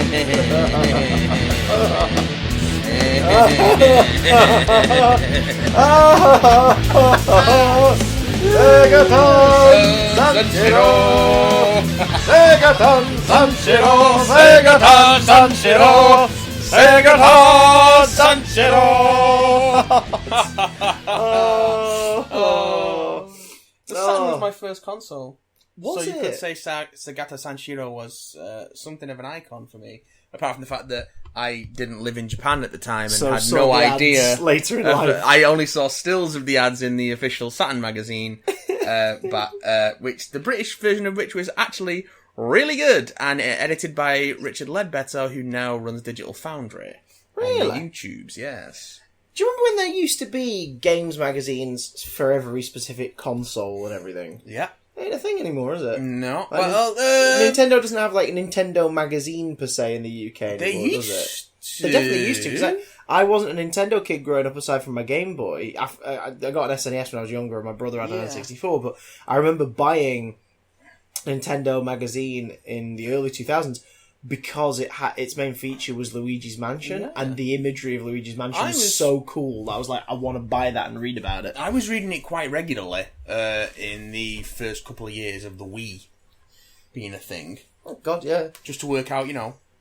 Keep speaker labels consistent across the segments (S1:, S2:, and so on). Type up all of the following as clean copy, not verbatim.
S1: The Saturn was my first console.
S2: Was
S1: so you
S2: it?
S1: could say Segata Sanshiro was something of an icon for me. Apart from the fact that I didn't live in Japan at the time and had no idea.
S2: Later in life,
S1: I only saw stills of the ads in the official Saturn magazine, which the British version of which was actually really good and edited by Richard Ledbetter, who now runs Digital Foundry.
S2: Really?
S1: On the YouTubes, yes.
S2: do you remember when there used to be games magazines for every specific console and everything?
S1: Yeah.
S2: Ain't a thing anymore, is it?
S1: No.
S2: Like,
S1: Well,
S2: Nintendo doesn't have like a Nintendo magazine per se in the UK anymore,
S1: they
S2: does it?
S1: used to.
S2: They definitely used to, because I wasn't a Nintendo kid growing up aside from my Game Boy. I got an SNES when I was younger and my brother had an N64, but I remember buying Nintendo magazine in the early 2000s because its main feature was Luigi's Mansion, and the imagery of Luigi's Mansion was so cool that I was like, I want to buy that and read about it.
S1: I was reading it quite regularly in the first couple of years of the Wii being a thing.
S2: Oh God, yeah.
S1: Just to work out,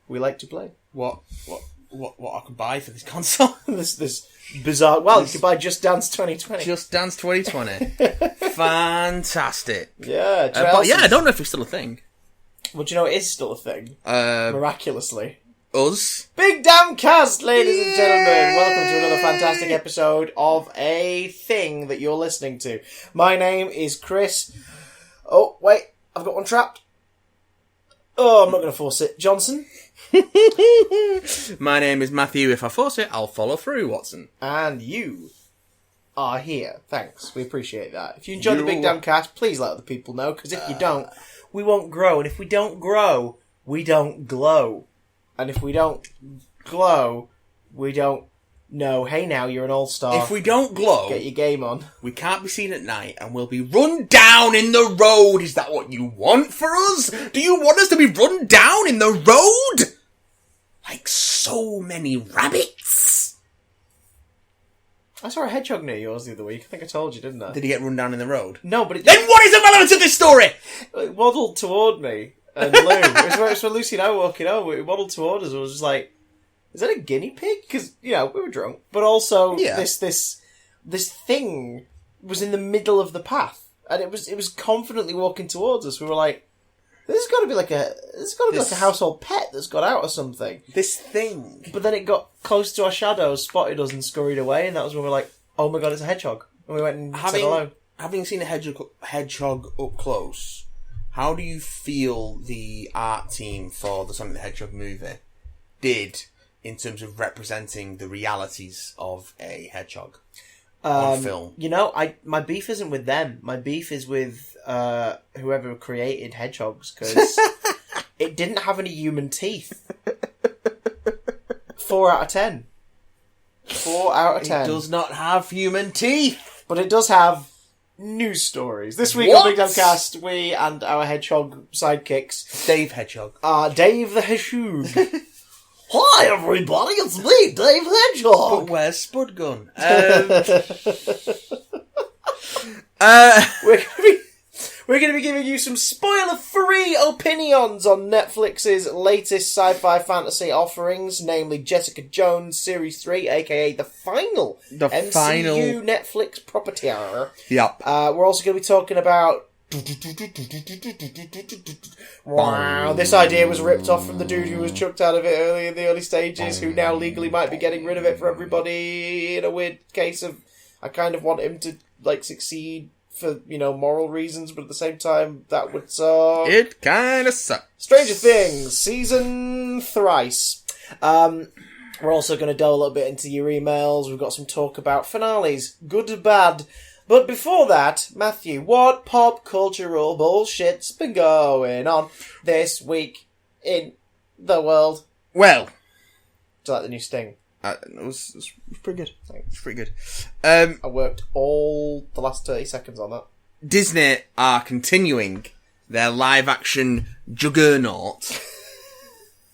S2: We like to play.
S1: what I could buy for this console.
S2: this bizarre... Well, you could buy Just Dance 2020.
S1: Just Dance 2020. Fantastic.
S2: Yeah.
S1: But yeah, I don't know if it's still a thing.
S2: Well, do you know it is still a thing? Miraculously.
S1: Us.
S2: Big damn cast, ladies and gentlemen. Welcome to another fantastic episode of a thing that you're listening to. My name is Chris. Oh, wait. I've got one trapped. Oh, I'm not going to force it. Johnson.
S1: My name is Matthew. If I force it, I'll follow through, Watson.
S2: And you are here. Thanks. We appreciate that. If you enjoy the Big Damn Cast, please let other people know, because if you don't, we won't grow. And if we don't grow, we don't glow. And if we don't glow, we don't know. Hey now, you're an all-star.
S1: If we don't glow,
S2: get your game on.
S1: We can't be seen at night and we'll be run down in the road. Is that what you want for us? Do you want us to be run down in the road? Like so many rabbits.
S2: I saw a hedgehog near yours the other week. I think I told you, didn't I?
S1: Did he get run down in the road?
S2: No, but it
S1: Then what is the relevance of this story?
S2: It waddled toward me and Lou. It's when Lucy and I were walking over. It waddled toward us. I was just like, is that a guinea pig? Because, we were drunk. But also, this thing was in the middle of the path. And it was confidently walking towards us. We were like, this has got to be like a household pet that's got out or something.
S1: This thing.
S2: But then it got close to our shadows, spotted us and scurried away. And that was when we were like, oh my God, it's a hedgehog. And we went and said hello.
S1: Having seen a hedgehog up close, how do you feel the art team for the Sonic the Hedgehog movie did in terms of representing the realities of a hedgehog on film?
S2: My beef isn't with them. My beef is with whoever created hedgehogs, because it didn't have any human teeth. 4 out of 10. 4 out of 10.
S1: It does not have human teeth.
S2: But it does have news stories. This week on Big Damn Cast, we and our hedgehog sidekicks...
S1: Dave Hedgehog.
S2: Dave the Hedgehog. Hi everybody, it's me, Dave Hedgehog.
S1: But where's Spud Gun?
S2: We're going to be giving you some spoiler-free opinions on Netflix's latest sci-fi fantasy offerings, namely Jessica Jones Series 3, aka the final MCU Netflix property.
S1: Yep.
S2: We're also going to be talking about... Wow, this idea was ripped off from the dude who was chucked out of it early in the early stages, who now legally might be getting rid of it for everybody in a weird case of... I kind of want him to, succeed for, moral reasons, but at the same time, that would suck.
S1: It kind of sucks.
S2: Stranger Things, season thrice. We're also going to delve a little bit into your emails. We've got some talk about finales, good or bad. But before that, Matthew, what pop cultural bullshit's been going on this week in the world?
S1: Well,
S2: do you like the new Sting?
S1: It was pretty good. It's pretty good.
S2: I worked all the last 30 seconds on that.
S1: Disney are continuing their live-action juggernaut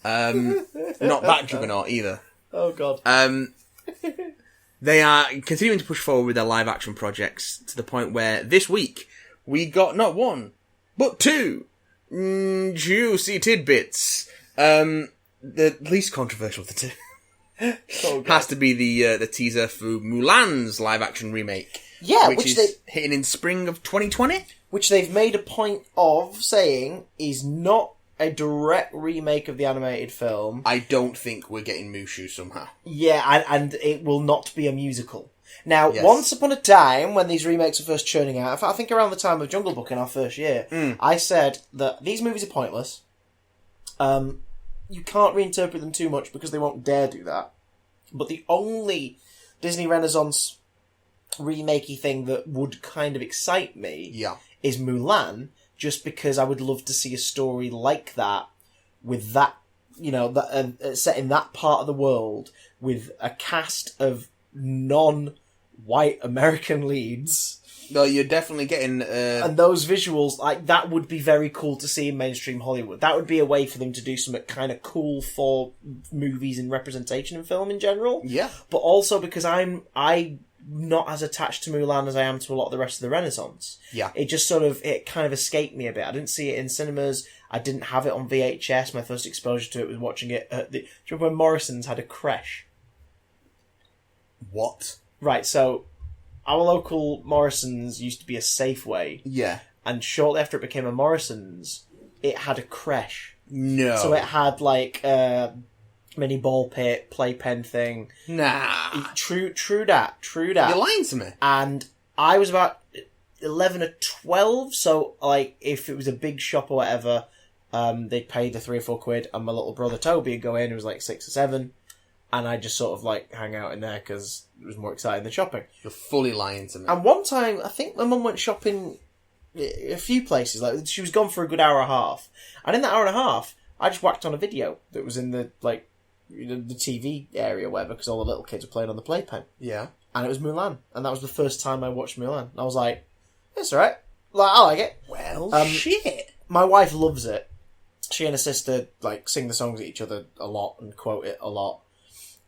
S1: Not that juggernaut either.
S2: Oh, God.
S1: They are continuing to push forward with their live-action projects to the point where this week we got not one, but two juicy tidbits. The least controversial of the two has to be the teaser for Mulan's live-action remake.
S2: Yeah,
S1: which is hitting in spring of 2020.
S2: Which they've made a point of saying is not a direct remake of the animated film.
S1: I don't think we're getting Mushu somehow.
S2: Yeah, and it will not be a musical. Now, once upon a time, when these remakes were first churning out, I think around the time of Jungle Book in our first year, I said that these movies are pointless. You can't reinterpret them too much because they won't dare do that. But the only Disney Renaissance remakey thing that would kind of excite me is Mulan, just because I would love to see a story like that, with that, set in that part of the world, with a cast of non-white American leads.
S1: No, you're definitely getting...
S2: And those visuals, that would be very cool to see in mainstream Hollywood. That would be a way for them to do something kind of cool for movies and representation in film in general.
S1: Yeah.
S2: But also because I'm not as attached to Mulan as I am to a lot of the rest of the Renaissance.
S1: Yeah.
S2: It just it kind of escaped me a bit. I didn't see it in cinemas. I didn't have it on VHS. My first exposure to it was watching it at do you remember when Morrison's had a creche?
S1: What?
S2: Right, so our local Morrison's used to be a Safeway.
S1: Yeah.
S2: And shortly after it became a Morrison's, it had a creche.
S1: No.
S2: So it had mini ball pit, playpen thing.
S1: Nah.
S2: True that.
S1: You're lying to me.
S2: And I was about 11 or 12, so if it was a big shop or whatever, they'd pay the £3 or £4, and my little brother Toby would go in, who was 6 or 7, and I'd just sort of hang out in there because it was more exciting than shopping.
S1: You're fully lying to me.
S2: And one time, I think my mum went shopping a few places. She was gone for a good hour and a half, and in that hour and a half, I just whacked on a video that was in the the TV area, whatever, because all the little kids were playing on the playpen.
S1: Yeah.
S2: And it was Mulan, and that was the first time I watched Mulan. And I was like, it's alright. I like it.
S1: Well, shit.
S2: My wife loves it. She and her sister sing the songs at each other a lot and quote it a lot.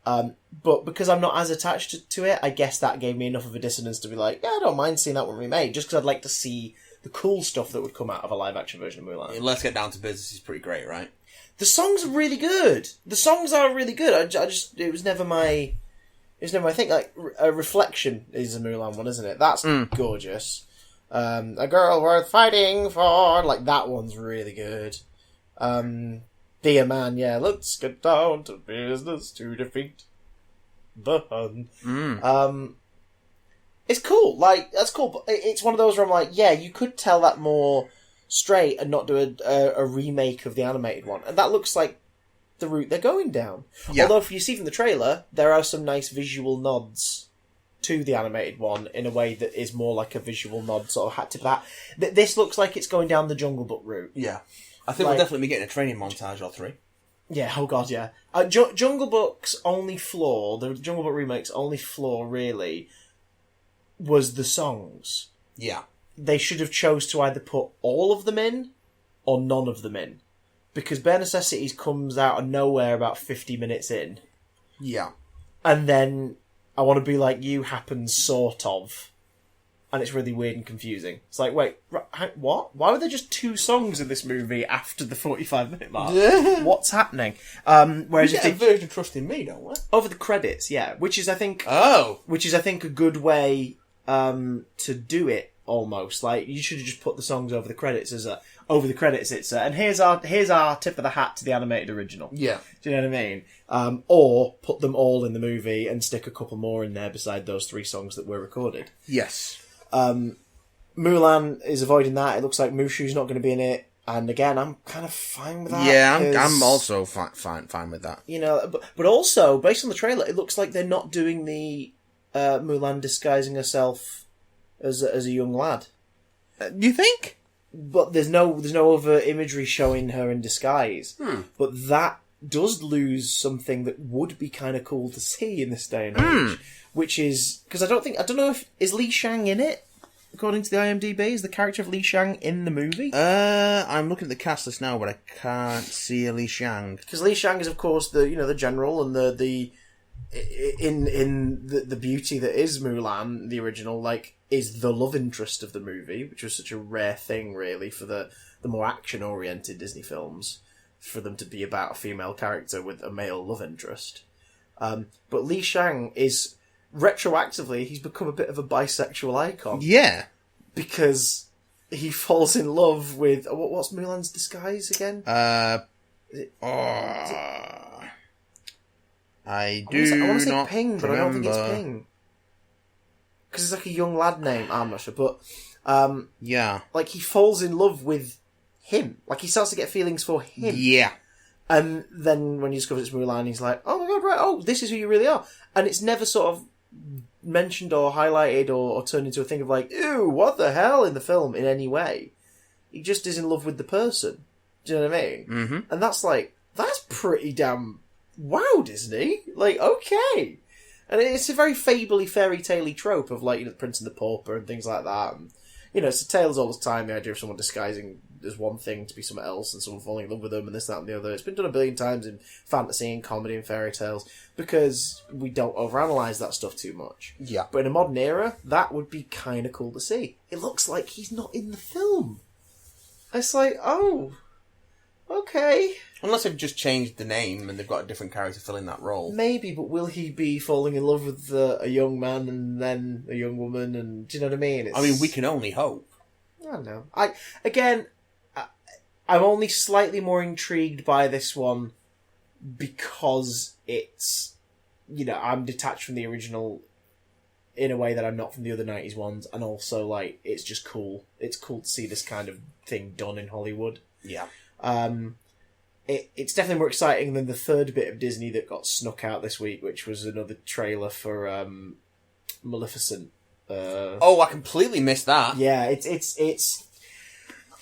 S2: But because I'm not as attached to it, I guess that gave me enough of a dissonance to be I don't mind seeing that one remade, just because I'd like to see the cool stuff that would come out of a live-action version of Mulan.
S1: Let's Get Down to Business is pretty great, right?
S2: The songs are really good. The songs are really good. It was never my thing. A Reflection is a Mulan one, isn't it? That's gorgeous. A Girl Worth Fighting For, that one's really good. Dear Man, yeah, let's get down to business to defeat the Hun. It's cool. That's cool, but it's one of those where I'm you could tell that more straight and not do a remake of the animated one. And that looks like the route they're going down. Yeah. Although, if you see from the trailer, there are some nice visual nods to the animated one in a way that is more like a visual nod sort of hat to that. This looks like it's going down the Jungle Book route.
S1: Yeah. I think we'll definitely be getting a training montage or 3.
S2: Yeah, oh god, yeah. Jungle Book's only flaw, the Jungle Book remake's only flaw, really, was the songs.
S1: Yeah.
S2: They should have chose to either put all of them in or none of them in. Because Bare Necessities comes out of nowhere about 50 minutes in.
S1: Yeah.
S2: And then I Want to Be Like You happens sort of. And it's really weird and confusing. It's wait, what? Why were there just 2 songs in this movie after the 45-minute mark? What's happening? Whereas
S1: we get a version of Trust in Me, don't we?
S2: Over the credits, yeah. Which is, I think, a good way to do it. Almost you should have just put the songs over the credits over the credits. It's and here's our tip of the hat to the animated original.
S1: Yeah,
S2: do you know what I mean? Or put them all in the movie and stick a couple more in there beside those 3 songs that were recorded.
S1: Yes.
S2: Mulan is avoiding that. It looks like Mushu's not going to be in it, and again, I'm kind of fine with that.
S1: Yeah, I'm also fine with that.
S2: But also based on the trailer, it looks like they're not doing the Mulan disguising herself as a young lad.
S1: Do you think?
S2: But there's no other imagery showing her in disguise. But that does lose something that would be kind of cool to see in this day and age, which is because I don't know if is Li Shang in it. according to the IMDb? Is the character of Li Shang in the movie?
S1: I'm looking at the cast list now, but I can't see Li Shang.
S2: Because Li Shang is, of course, the general and the beauty that is Mulan, the original, like, is the love interest of the movie, which was such a rare thing, really, for the more action-oriented Disney films, for them to be about a female character with a male love interest. But Li Shang is, retroactively, he's become a bit of a bisexual icon.
S1: Yeah.
S2: Because he falls in love with... What's Mulan's disguise again?
S1: I want to
S2: say Ping, but I don't think it's Ping. Because it's like a young lad name. I'm not sure, but...
S1: yeah.
S2: Like, he falls in love with him. Like, he starts to get feelings for him.
S1: Yeah.
S2: And then when he discovers it's Mulan, he's like, oh my god, right, oh, this is who you really are. And it's never sort of mentioned or highlighted or turned into a thing of like, ew, what the hell, in the film in any way. He just is in love with the person. Do you know what I mean?
S1: Mm-hmm.
S2: And that's pretty damn wow, Disney. Like, okay. And it's a very fably, fairy tale-y trope of, like, the Prince and the Pauper and things like that. And, it's a tales all the time, the idea of someone disguising as one thing to be something else and someone falling in love with them and this, that and the other. It's been done a billion times in fantasy and comedy and fairy tales because we don't overanalyze that stuff too much.
S1: Yeah.
S2: But in a modern era, that would be kind of cool to see. It looks like he's not in the film. It's like, oh, okay.
S1: Unless they've just changed the name and they've got a different character filling that role.
S2: Maybe, but will he be falling in love with a young man and then a young woman? And do you know what I mean?
S1: We can only hope.
S2: I don't know. I'm only slightly more intrigued by this one because it's, I'm detached from the original in a way that I'm not from the other 90s ones, and also, like, it's just cool. It's cool to see this kind of thing done in Hollywood.
S1: Yeah.
S2: It's definitely more exciting than the third bit of Disney that got snuck out this week, which was another trailer for Maleficent.
S1: I completely missed that.
S2: Yeah, it's.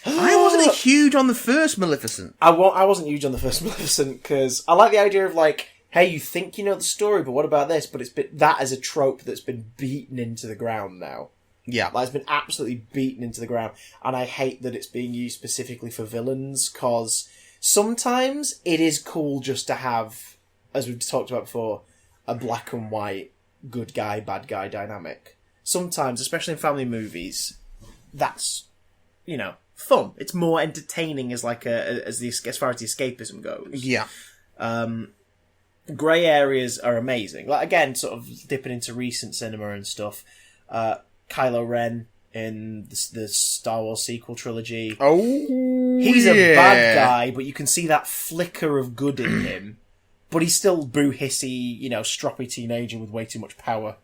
S1: I wasn't huge on the first Maleficent.
S2: I wasn't huge on the first Maleficent because I like the idea of, like, hey, you think you know the story, but what about this? But that is a trope that's been beaten into the ground now.
S1: Yeah.
S2: Like, it's been absolutely beaten into the ground. And I hate that it's being used specifically for villains, because sometimes it is cool just to have, as we've talked about before, a black and white good guy, bad guy dynamic. Sometimes, especially in family movies, that's, fun. It's more entertaining as far as the escapism goes.
S1: Yeah.
S2: Grey areas are amazing. Like, again, sort of dipping into recent cinema and stuff. Kylo Ren in the Star Wars sequel trilogy.
S1: Oh,
S2: he's a bad guy, but you can see that flicker of good in him. But he's still boo-hissy, stroppy teenager with way too much power.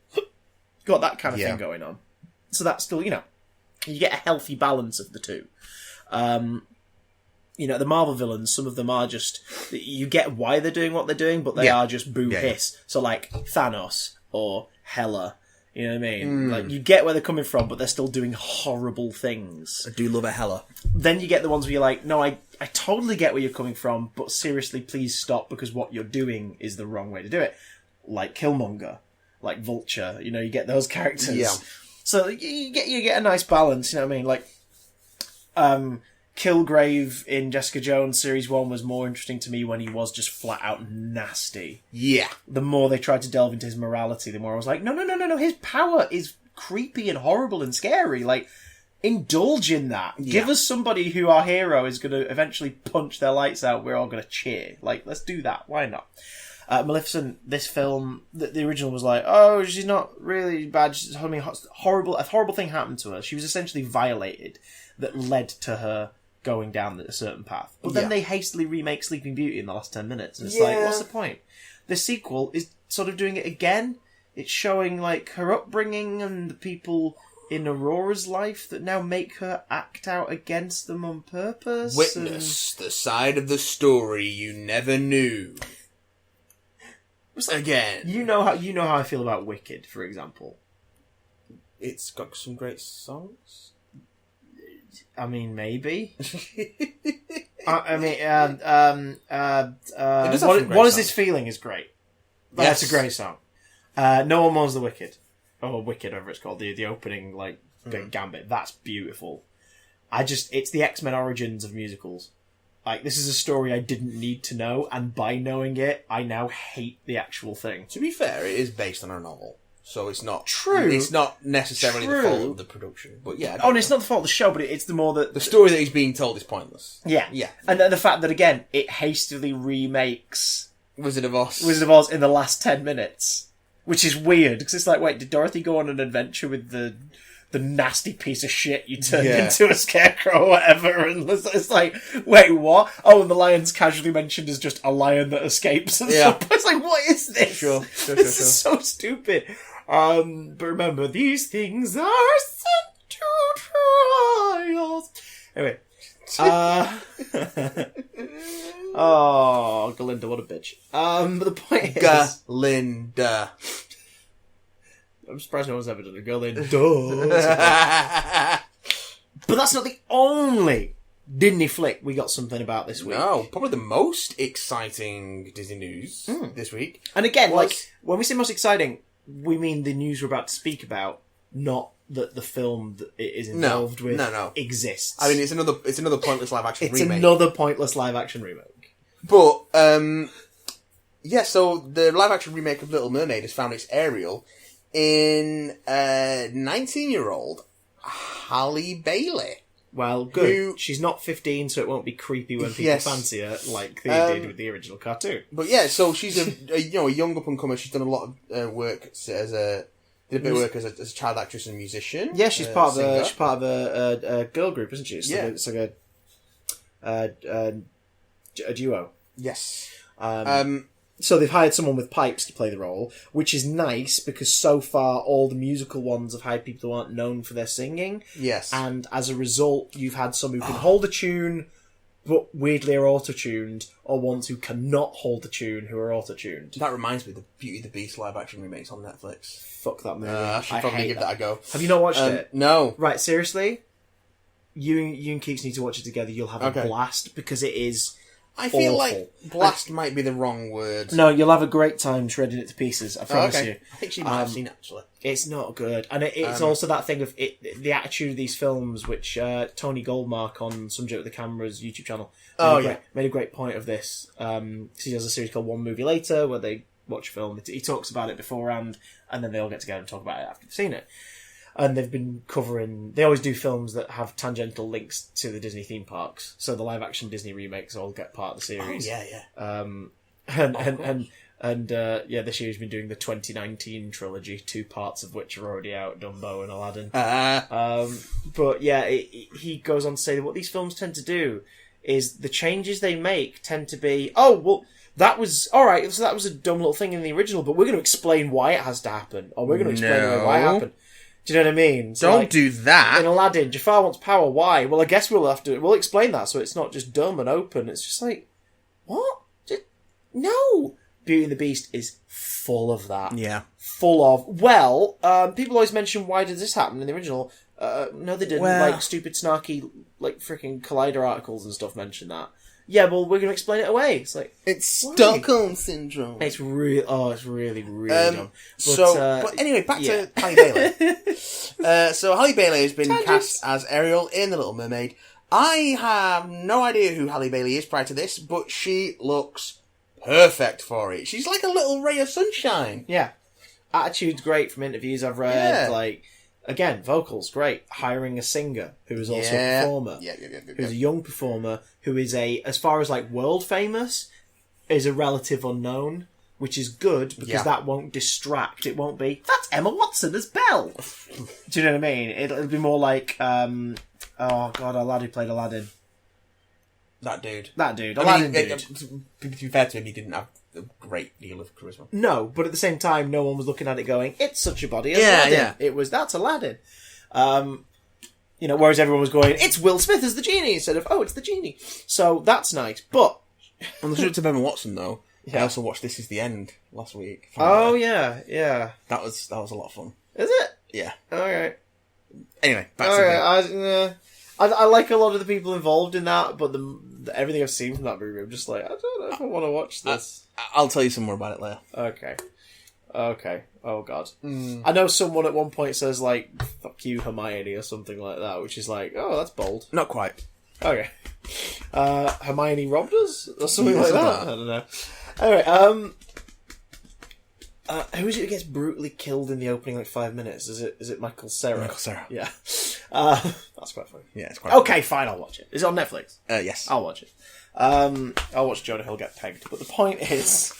S2: Got that kind of thing going on. So that's still, you get a healthy balance of the two. The Marvel villains, some of them are just... You get why they're doing what they're doing, but they are just boo-hiss. So, like, Thanos or Hela... You know what I mean? Like, you get where they're coming from, but they're still doing horrible things.
S1: I do love a Hela.
S2: Then you get the ones where you're like, no, I totally get where you're coming from, but seriously, please stop, because what you're doing is the wrong way to do it. Like Killmonger, like Vulture, you get those characters.
S1: Yeah.
S2: So you get a nice balance, you know what I mean? Like, Kilgrave in Jessica Jones Series 1 was more interesting to me when he was just flat out nasty.
S1: Yeah.
S2: The more they tried to delve into his morality, the more I was like, no, his power is creepy and horrible and scary. Like, indulge in that. Yeah. Give us somebody who our hero is going to eventually punch their lights out, we're all going to cheer. Like, let's do that. Why not? Maleficent, this film, the original was like, oh, she's not really bad. A horrible thing happened to her. She was essentially violated that led to her going down a certain path. But then they hastily remake Sleeping Beauty in the last 10 minutes. And it's like, what's the point? The sequel is sort of doing it again. It's showing, like, her upbringing and the people in Aurora's life that now make her act out against them on purpose.
S1: Witness the side of the story you never knew. Again.
S2: You know how I feel about Wicked, for example.
S1: It's got some great songs.
S2: I mean, maybe. What is this feeling is great. That's a great song. No One Mourns the Wicked. Or Wicked, whatever it's called. The opening, like, Gambit. That's beautiful. It's the X-Men origins of musicals. Like, this is a story I didn't need to know, and by knowing it, I now hate the actual thing.
S1: To be fair, it is based on a novel, so it's not
S2: true.
S1: It's not necessarily the fault of the production, but yeah.
S2: And it's not the fault of the show, but it's the more that
S1: the story that he's being told is pointless.
S2: Yeah, and the fact that again it hastily remakes
S1: Wizard of Oz
S2: in the last 10 minutes, which is weird because it's like, wait, did Dorothy go on an adventure with the nasty piece of shit you turned into a scarecrow or whatever? And it's like, wait, what? Oh, and the lion's casually mentioned as just a lion that escapes and stuff. It's like, what is this?
S1: Sure.
S2: This is so stupid. But remember, these things are sent to trials. Anyway. Oh, Galinda, what a bitch. But the point is...
S1: Galinda.
S2: I'm surprised no one's ever done a Galinda. But that's not the only Disney flick we got something about this week.
S1: No, probably the most exciting Disney news this week.
S2: And again, like, when we say most exciting, we mean the news we're about to speak about, not that the film that it is involved with exists.
S1: I mean, it's another pointless live action remake.
S2: It's another pointless live action remake.
S1: But so the live action remake of Little Mermaid has found its Ariel in 19-year-old Halle Bailey.
S2: Well, good. She's not 15, so it won't be creepy when people fancy her like they did with the original cartoon.
S1: But yeah, so she's a young up and comer. She's done a lot of work as a child actress and musician.
S2: Yeah, she's part of a girl group, isn't she? It's like a duo.
S1: Yes.
S2: So they've hired someone with pipes to play the role, which is nice because so far all the musical ones have hired people who aren't known for their singing.
S1: Yes.
S2: And as a result, you've had some who can hold a tune, but weirdly are auto-tuned, or ones who cannot hold a tune who are auto-tuned.
S1: That reminds me of the Beauty and the Beast live action remakes on Netflix.
S2: Fuck that movie.
S1: I should probably give that a go.
S2: Have you not watched it?
S1: No.
S2: Right, seriously? You and Keeks need to watch it together. You'll have a blast because it is...
S1: I feel like blast might be the wrong word.
S2: No, you'll have a great time shredding it to pieces, I promise you.
S1: I think she might have seen it, actually.
S2: It's not good. And it's also that thing of the attitude of these films, which Tony Goldmark on Some Joke with the Camera's YouTube channel made a great point of this. He has a series called One Movie Later, where they watch a film. He talks about it beforehand, and then they all get together and talk about it after they've seen it. And they've been covering... They always do films that have tangential links to the Disney theme parks. So the live-action Disney remakes all get part of the series.
S1: Oh, yeah.
S2: This year he's been doing the 2019 trilogy, 2 parts of which are already out, Dumbo and Aladdin. But yeah, he goes on to say that what these films tend to do is the changes they make tend to be, that was alright, so that was a dumb little thing in the original, but we're going to explain why it has to happen, or we're going to explain why it happened. Do you know what I mean? So
S1: Don't do that.
S2: In Aladdin, Jafar wants power. Why? Well, I guess we'll explain that so it's not just dumb and open. It's just like, what? No! Beauty and the Beast is full of that.
S1: Yeah.
S2: Full of, people always mention, why did this happen in the original? No, they didn't. Like, stupid, snarky, like, freaking Collider articles and stuff mention that. Yeah, well, we're going to explain it away. It's like...
S1: It's Stockholm Syndrome.
S2: It's really, really dumb.
S1: But anyway, back to Halle Bailey. So Halle Bailey has been cast as Ariel in The Little Mermaid. I have no idea who Halle Bailey is prior to this, but she looks perfect for it. She's like a little ray of sunshine.
S2: Yeah. Attitude's great from interviews I've read. Like... Again, vocals, great. Hiring a singer who is also a performer. Who's a young performer who is as far as like world famous, is a relative unknown, which is good because that won't distract. It won't be, that's Emma Watson as Belle. Do you know what I mean? It'll be more like, a lad who played Aladdin.
S1: That dude.
S2: Aladdin dude.
S1: To be fair to him, he didn't have a great deal of charisma.
S2: No, but at the same time, no one was looking at it going, it's such a body as Aladdin. Yeah. It was, that's Aladdin. Whereas everyone was going, it's Will Smith as the genie, instead of, it's the genie. So that's nice, but...
S1: On the subject of Emma Watson, though, I also watched This Is the End last week.
S2: Oh, yeah.
S1: That was a lot of fun.
S2: Is it?
S1: Yeah.
S2: Alright.
S1: Anyway, back to
S2: the... I like a lot of the people involved in that, but everything I've seen from that movie, I'm just like, I don't know if I want to watch this.
S1: I'll tell you some more about it later.
S2: Okay. Okay. Oh, God. I know someone at one point says, like, fuck you, Hermione, or something like that, which is like, oh, that's bold.
S1: Not quite.
S2: Okay. Hermione robbed us? Or something like that? I don't know. Anyway, who is it who gets brutally killed in the opening, 5 minutes? Is it Michael Cera?
S1: Michael Cera.
S2: Yeah. That's quite funny.
S1: Yeah, it's quite
S2: Okay, fine, I'll watch it. Is it on Netflix?
S1: Yes.
S2: I'll watch it. I'll watch Jonah Hill get pegged. But the point is,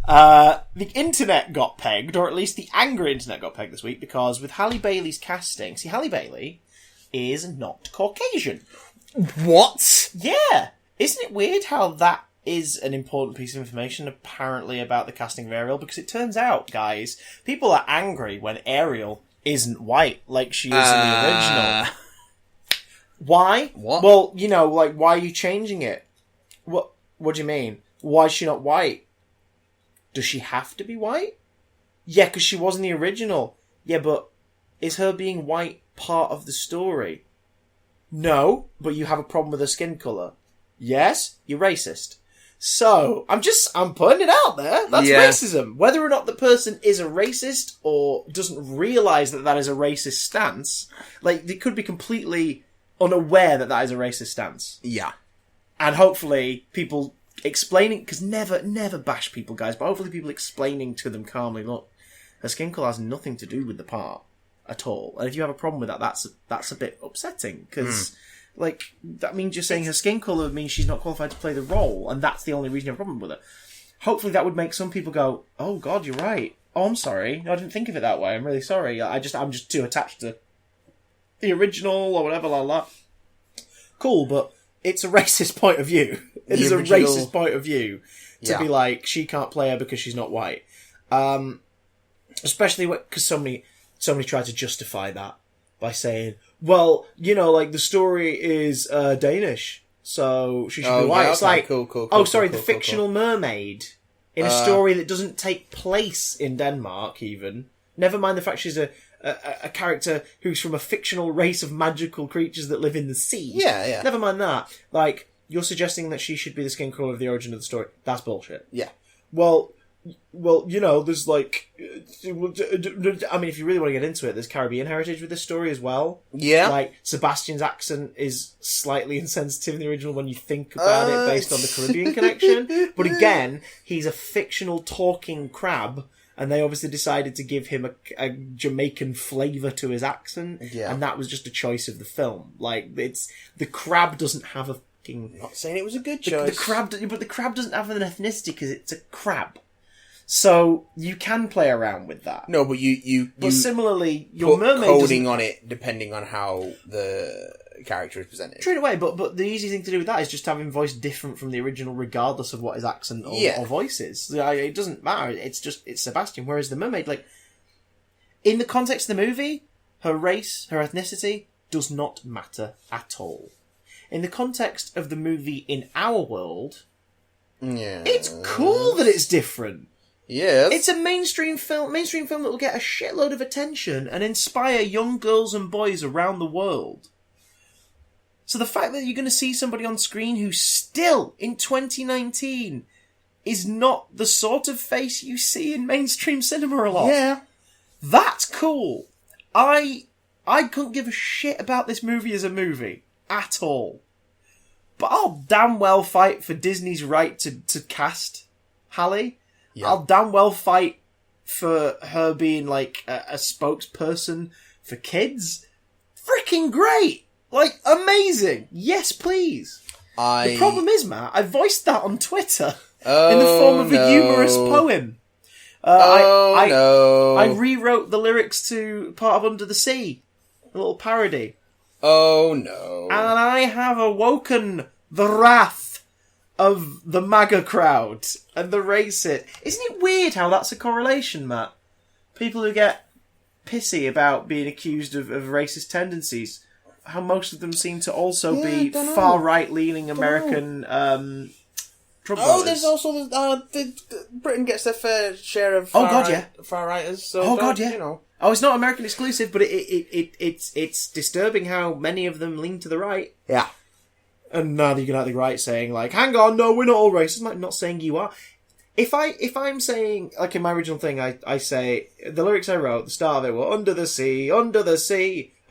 S2: the internet got pegged, or at least the angry internet got pegged this week, because with Halle Bailey's casting... See, Halle Bailey is not Caucasian.
S1: What?
S2: Yeah! Isn't it weird how that is an important piece of information, apparently, about the casting of Ariel? Because it turns out, guys, people are angry when Ariel isn't white, like she is in the original. Why?
S1: What?
S2: Well, why are you changing it? What do you mean? Why is she not white? Does she have to be white? Yeah, because she was in the original. Yeah, but is her being white part of the story? No, but you have a problem with her skin colour. Yes, you're racist. So, I'm putting it out there. That's racism. Whether or not the person is a racist or doesn't realise that is a racist stance, they could be completely unaware that is a racist stance.
S1: Yeah.
S2: And hopefully people explaining, because never bash people, guys, but hopefully people explaining to them calmly, look, her skin colour has nothing to do with the part at all. And if you have a problem with that, that's a bit upsetting, because... that means you're saying her skin colour means she's not qualified to play the role, and that's the only reason you have a problem with it. Hopefully that would make some people go, oh God, you're right. Oh, I'm sorry. No, I didn't think of it that way. I'm really sorry. I'm just too attached to the original or whatever, la la. Cool, but it's a racist point of view. It is a racist point of view to be like, she can't play her because she's not white. Especially because somebody tried to justify that by saying, well, the story is Danish, so she should be white. It's like,
S1: cool,
S2: the fictional mermaid in a story that doesn't take place in Denmark, even. Never mind the fact she's a character who's from a fictional race of magical creatures that live in the sea.
S1: Yeah.
S2: Never mind that. You're suggesting that she should be the skin colour of the origin of the story. That's bullshit.
S1: Yeah.
S2: Well, there's I mean, if you really want to get into it, there's Caribbean heritage with this story as well.
S1: Yeah.
S2: Sebastian's accent is slightly insensitive in the original when you think about it based on the Caribbean connection. But again, he's a fictional talking crab, and they obviously decided to give him a Jamaican flavour to his accent, and that was just a choice of the film. The crab doesn't have a fucking...
S1: Not saying it was a good choice.
S2: But the crab doesn't have an ethnicity because it's a crab. So you can play around with that.
S1: No, but you
S2: similarly, your mermaid
S1: coding on it depending on how the character is presented.
S2: True away, but the easy thing to do with that is just have him voiced different from the original, regardless of what his accent or voice is. It doesn't matter. It's Sebastian. Whereas the mermaid, in the context of the movie, her race, her ethnicity does not matter at all. In the context of the movie in our world, it's cool that it's different.
S1: Yes.
S2: It's a mainstream film that will get a shitload of attention and inspire young girls and boys around the world. So the fact that you're going to see somebody on screen who still, in 2019, is not the sort of face you see in mainstream cinema a lot.
S1: Yeah.
S2: That's cool. I couldn't give a shit about this movie as a movie. At all. But I'll damn well fight for Disney's right to cast Halle. Yeah. I'll damn well fight for her being a spokesperson for kids. Freaking great! Amazing! Yes, please! The problem is, Matt, I voiced that on Twitter in the form of a humorous poem. I rewrote the lyrics to part of Under the Sea. A little parody.
S1: Oh no.
S2: And I have awoken the wrath of the MAGA crowd and the racist. Isn't it weird how that's a correlation, Matt? People who get pissy about being accused of racist tendencies, how most of them seem to also be far right-leaning American Trump voters.
S1: There's also Britain gets their fair share of far righters. So
S2: Oh, it's not American exclusive, but it's disturbing how many of them lean to the right.
S1: Yeah.
S2: And now you can have the right saying, hang on, no, we're not all racist. I'm not saying you are. If I'm saying, like in my original thing, I say, the lyrics I wrote, the start of it were, under the sea,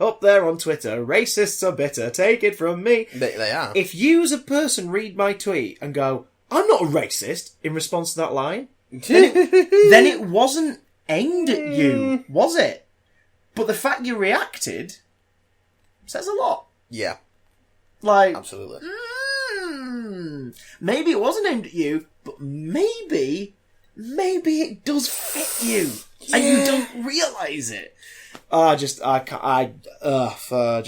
S2: up there on Twitter, racists are bitter, take it from me.
S1: They are.
S2: If you as a person read my tweet and go, I'm not a racist, in response to that line, then it wasn't aimed at you, was it? But the fact you reacted says a lot.
S1: Yeah.
S2: Like,
S1: absolutely.
S2: Maybe it wasn't aimed at you, but maybe it does fit you, and you don't realise it. Virgin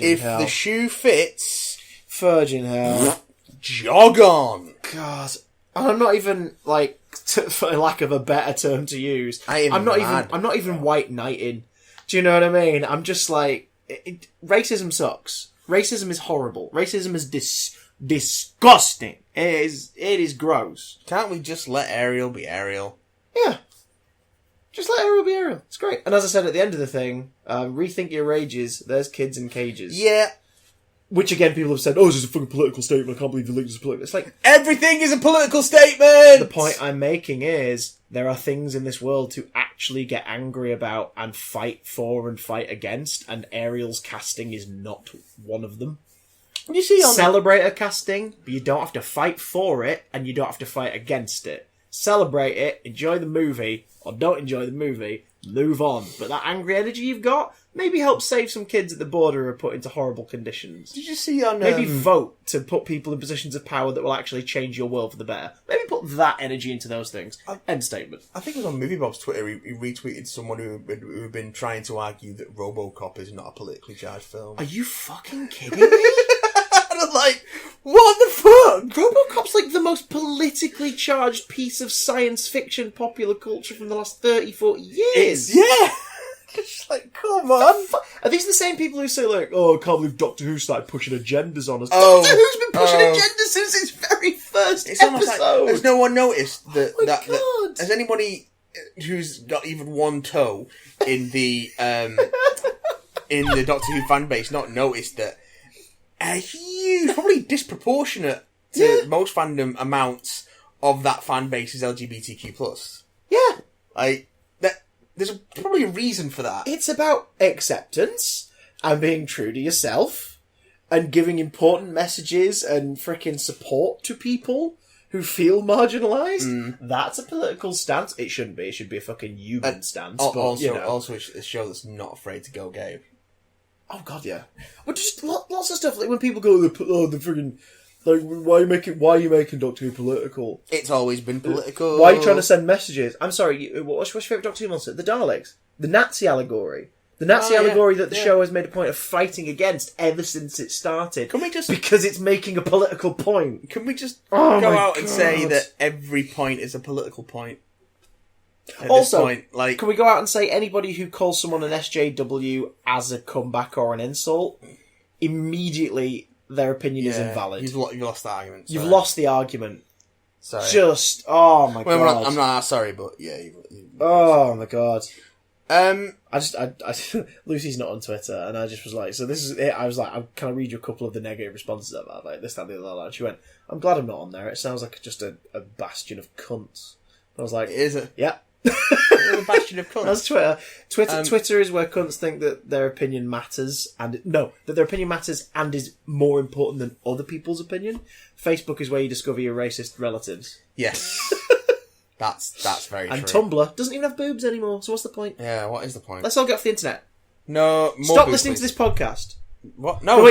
S1: if
S2: hell.
S1: the shoe fits,
S2: Virgin hell.
S1: Jog on.
S2: God, and I'm not even like, for lack of a better term to use, I'm not even white knighting. Do you know what I mean? I'm just like, racism sucks. Racism is horrible. Racism is disgusting. It is gross.
S1: Can't we just let Ariel be Ariel?
S2: Yeah. Just let Ariel be Ariel. It's great. And as I said at the end of the thing, rethink your rages. There's kids in cages.
S1: Yeah.
S2: Which again, people have said, oh, this is a fucking political statement. I can't believe the link is political. It's like,
S1: everything is a political statement!
S2: The point I'm making is, there are things in this world to actually get angry about and fight for and fight against, and Ariel's casting is not one of them.
S1: You see,
S2: celebrate her casting, but you don't have to fight for it, and you don't have to fight against it. Celebrate it, enjoy the movie, or don't enjoy the movie, move on. But that angry energy you've got, maybe help save some kids at the border who are put into horrible conditions.
S1: Did you see on...
S2: Maybe vote to put people in positions of power that will actually change your world for the better. Maybe put that energy into those things. End statement.
S1: I think it was on MovieBob's Twitter, he retweeted someone who had been trying to argue that RoboCop is not a politically charged film.
S2: Are you fucking kidding me?
S1: And I'm like, what the fuck?
S2: RoboCop's like the most politically charged piece of science fiction popular culture from the last 30, 40 years.
S1: Yeah. Just like, come on.
S2: Are these the same people who say like, oh, I can't believe Doctor Who started pushing agendas on us?
S1: Oh,
S2: Doctor Who's been pushing agendas since its very first episode.
S1: Like, has no one noticed that,
S2: God.
S1: that has anybody who's got even one toe in the Doctor Who fan base not noticed that a huge, probably disproportionate to most fandom amounts of that fan base is LGBTQ+.
S2: Yeah.
S1: Like, there's probably a reason for that.
S2: It's about acceptance and being true to yourself and giving important messages and frickin' support to people who feel marginalised. That's a political stance. It shouldn't be. It should be a fucking human stance. But,
S1: also a show that's not afraid to go gay.
S2: Oh god, yeah. But just lots of stuff like when people go, oh, the friggin', like, why are you making Doctor Who political?
S1: It's always been political.
S2: Why are you trying to send messages? I'm sorry. What's your favourite Doctor Who monster? The Daleks, the Nazi allegory, allegory that the show has made a point of fighting against ever since it started.
S1: Can we just
S2: because it's making a political point?
S1: Can we just go out and say that every point is a political point?
S2: Also,
S1: like,
S2: can we go out and say anybody who calls someone an SJW as a comeback or an insult, immediately their opinion is invalid.
S1: You've lost the argument.
S2: You've lost the argument.
S1: Sorry.
S2: Just, oh my god.
S1: I'm not sorry, but yeah.
S2: Oh my god. Lucy's not on Twitter, and I just was like, so this is it. I was like, can I read you a couple of the negative responses I've had? Like this, that, the other. And she went, I'm glad I'm not on there. It sounds like just a bastion of cunts. And I was like,
S1: is it?
S2: Yeah.
S1: A bastion of cunts.
S2: That's Twitter. Twitter is where cunts think that their opinion matters, that their opinion matters and is more important than other people's opinion. Facebook is where you discover your racist relatives.
S1: Yes. That's very true.
S2: And Tumblr doesn't even have boobs anymore, so what's the point?
S1: Yeah, what is the point?
S2: Let's all get off the internet.
S1: No, more
S2: Stop
S1: boobs,
S2: listening
S1: please.
S2: to this podcast.
S1: What? No,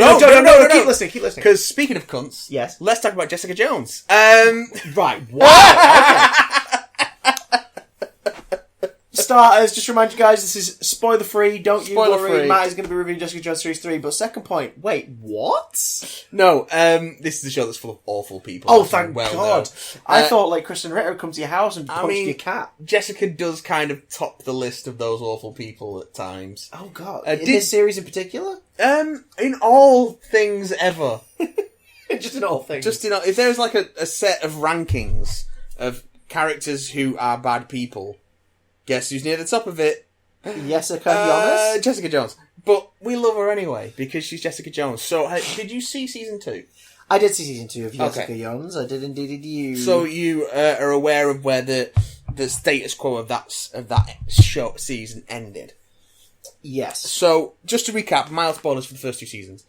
S2: keep listening.
S1: Because speaking of cunts,
S2: yes,
S1: let's talk about Jessica Jones.
S2: Right, wow. Okay. Starters, just remind you guys, this is spoiler free. Don't you worry. Matt is going to be reviewing Jessica Jones Series 3. But second point, wait, what?
S1: No, this is a show that's full of awful people.
S2: Oh, thank God. I thought like Kristen Ritter would come to your house and punch your cat.
S1: Jessica does kind of top the list of those awful people at times.
S2: Oh God. In this series in particular?
S1: In all things ever.
S2: Just in all things.
S1: If there's like a set of rankings of characters who are bad people, guess who's near the top of it?
S2: Jessica
S1: Jones. But we love her anyway, because she's Jessica Jones. So, did you see season 2?
S2: I did see season 2 of Jessica Jones. I did indeed. You.
S1: So you are aware of where the status quo of that show season ended.
S2: Yes.
S1: So just to recap, mild spoilers for the first 2 seasons.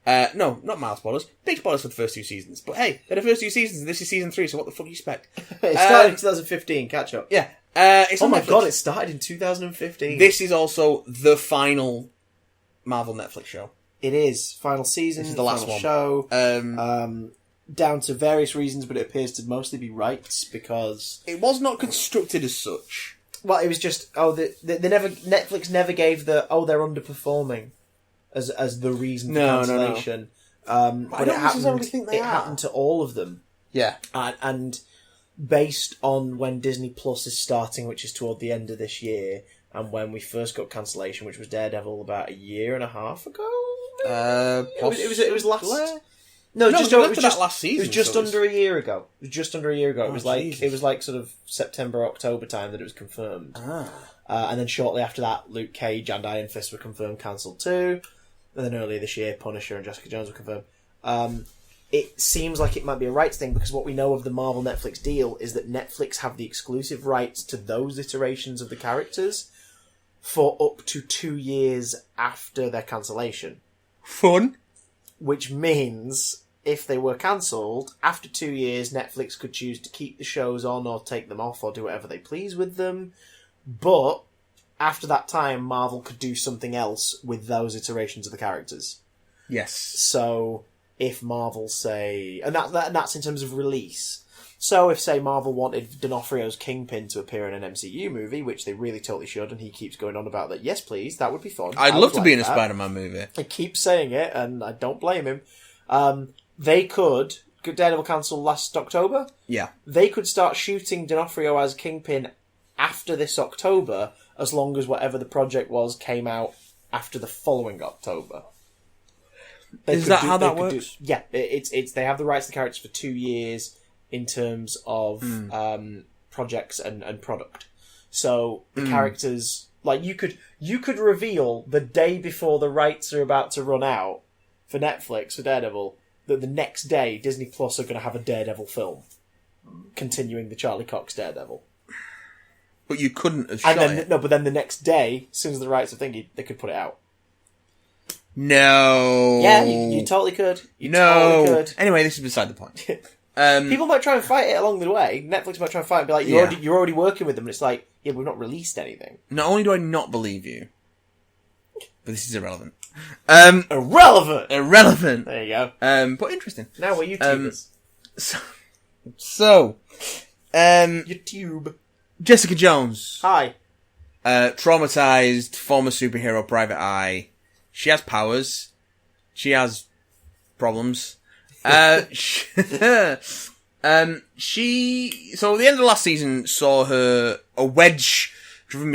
S1: No, not mild spoilers. Big spoilers for the first 2 seasons. But hey, they're the first 2 seasons, and this is season 3. So what the fuck do you expect?
S2: It started in 2015. Catch up.
S1: Yeah.
S2: Oh my god! It started in 2015.
S1: This is also the final Marvel Netflix show.
S2: It is final season. This is the last one. Show. Down to various reasons, but it appears to mostly be rights because
S1: it was not constructed as such.
S2: Well, it was just Netflix never gave they're underperforming as the reason for cancellation.
S1: No. But I don't think they are.
S2: Happened to all of them.
S1: Yeah,
S2: and based on when Disney Plus is starting, which is toward the end of this year, and when we first got cancellation, which was Daredevil about a year and a half ago. It was last. No, it was just last season. It was just under a year ago. It was like sort of September, October time that it was confirmed. And then shortly after that, Luke Cage and Iron Fist were confirmed cancelled too. And then earlier this year, Punisher and Jessica Jones were confirmed. It seems like it might be a rights thing because what we know of the Marvel Netflix deal is that Netflix have the exclusive rights to those iterations of the characters for up to 2 years after their cancellation.
S1: Fun.
S2: Which means if they were cancelled, after 2 years, Netflix could choose to keep the shows on or take them off or do whatever they please with them. But after that time, Marvel could do something else with those iterations of the characters.
S1: Yes.
S2: So if Marvel say... And that's in terms of release. So if, say, Marvel wanted D'Onofrio's Kingpin to appear in an MCU movie, which they really totally should, and he keeps going on about that, yes, please, that would be fun.
S1: I'd love to be in a Spider-Man movie.
S2: He keeps saying it, and I don't blame him. They could... Daredevil cancelled last October?
S1: Yeah.
S2: They could start shooting D'Onofrio as Kingpin after this October, as long as whatever the project was came out after the following October.
S1: Is that how that works?
S2: Yeah, it's they have the rights to the characters for 2 years in terms of projects and product. So the characters, like you could reveal the day before the rights are about to run out for Netflix for Daredevil that the next day Disney Plus are going to have a Daredevil film continuing the Charlie Cox Daredevil.
S1: But you couldn't have shot it.
S2: No, but then the next day, as soon as the rights are thingy, they could put it out.
S1: No.
S2: Yeah, you totally could. Totally could.
S1: Anyway, this is beside the point.
S2: People might try and fight it along the way. Netflix might try and fight and be like, you're already working with them. And it's like, yeah, we've not released anything.
S1: Not only do I not believe you, but this is irrelevant.
S2: Irrelevant! There you go.
S1: But interesting.
S2: Now we're YouTubers.
S1: So,
S2: YouTube.
S1: Jessica Jones.
S2: Hi.
S1: Traumatized, former superhero Private Eye. She has powers. She has problems. So at the end of the last season saw a wedge driven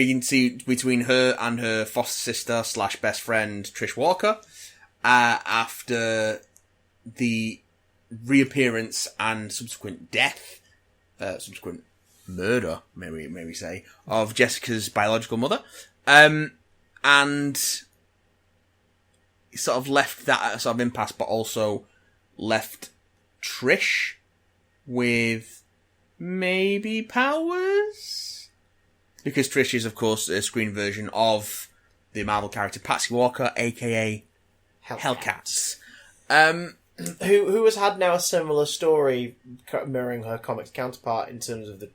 S1: between her and her foster sister / best friend Trish Walker, after the reappearance and subsequent death, subsequent murder, may we say, of Jessica's biological mother, and sort of left that at a sort of impasse, but also left Trish with maybe powers? Because Trish is, of course, a screen version of the Marvel character Patsy Walker, aka Hellcat.
S2: Who has had now a similar story mirroring her comics counterpart in terms of the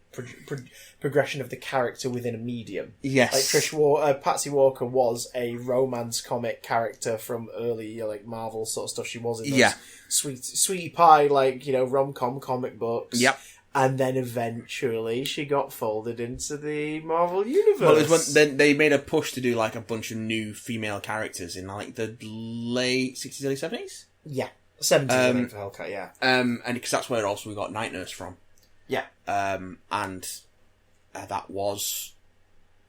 S2: progression of the character within a medium.
S1: Yes.
S2: Like Patsy Walker was a romance comic character from early Marvel sort of stuff. She was in those sweetie pie rom-com comic books.
S1: Yep.
S2: And then eventually she got folded into the Marvel universe.
S1: Well, it was when they made a push to do a bunch of new female characters in the late 60s, early 70s?
S2: Yeah. 70s, I think, for Hellcat, yeah.
S1: And because that's where also we got Night Nurse from.
S2: Yeah.
S1: And that was...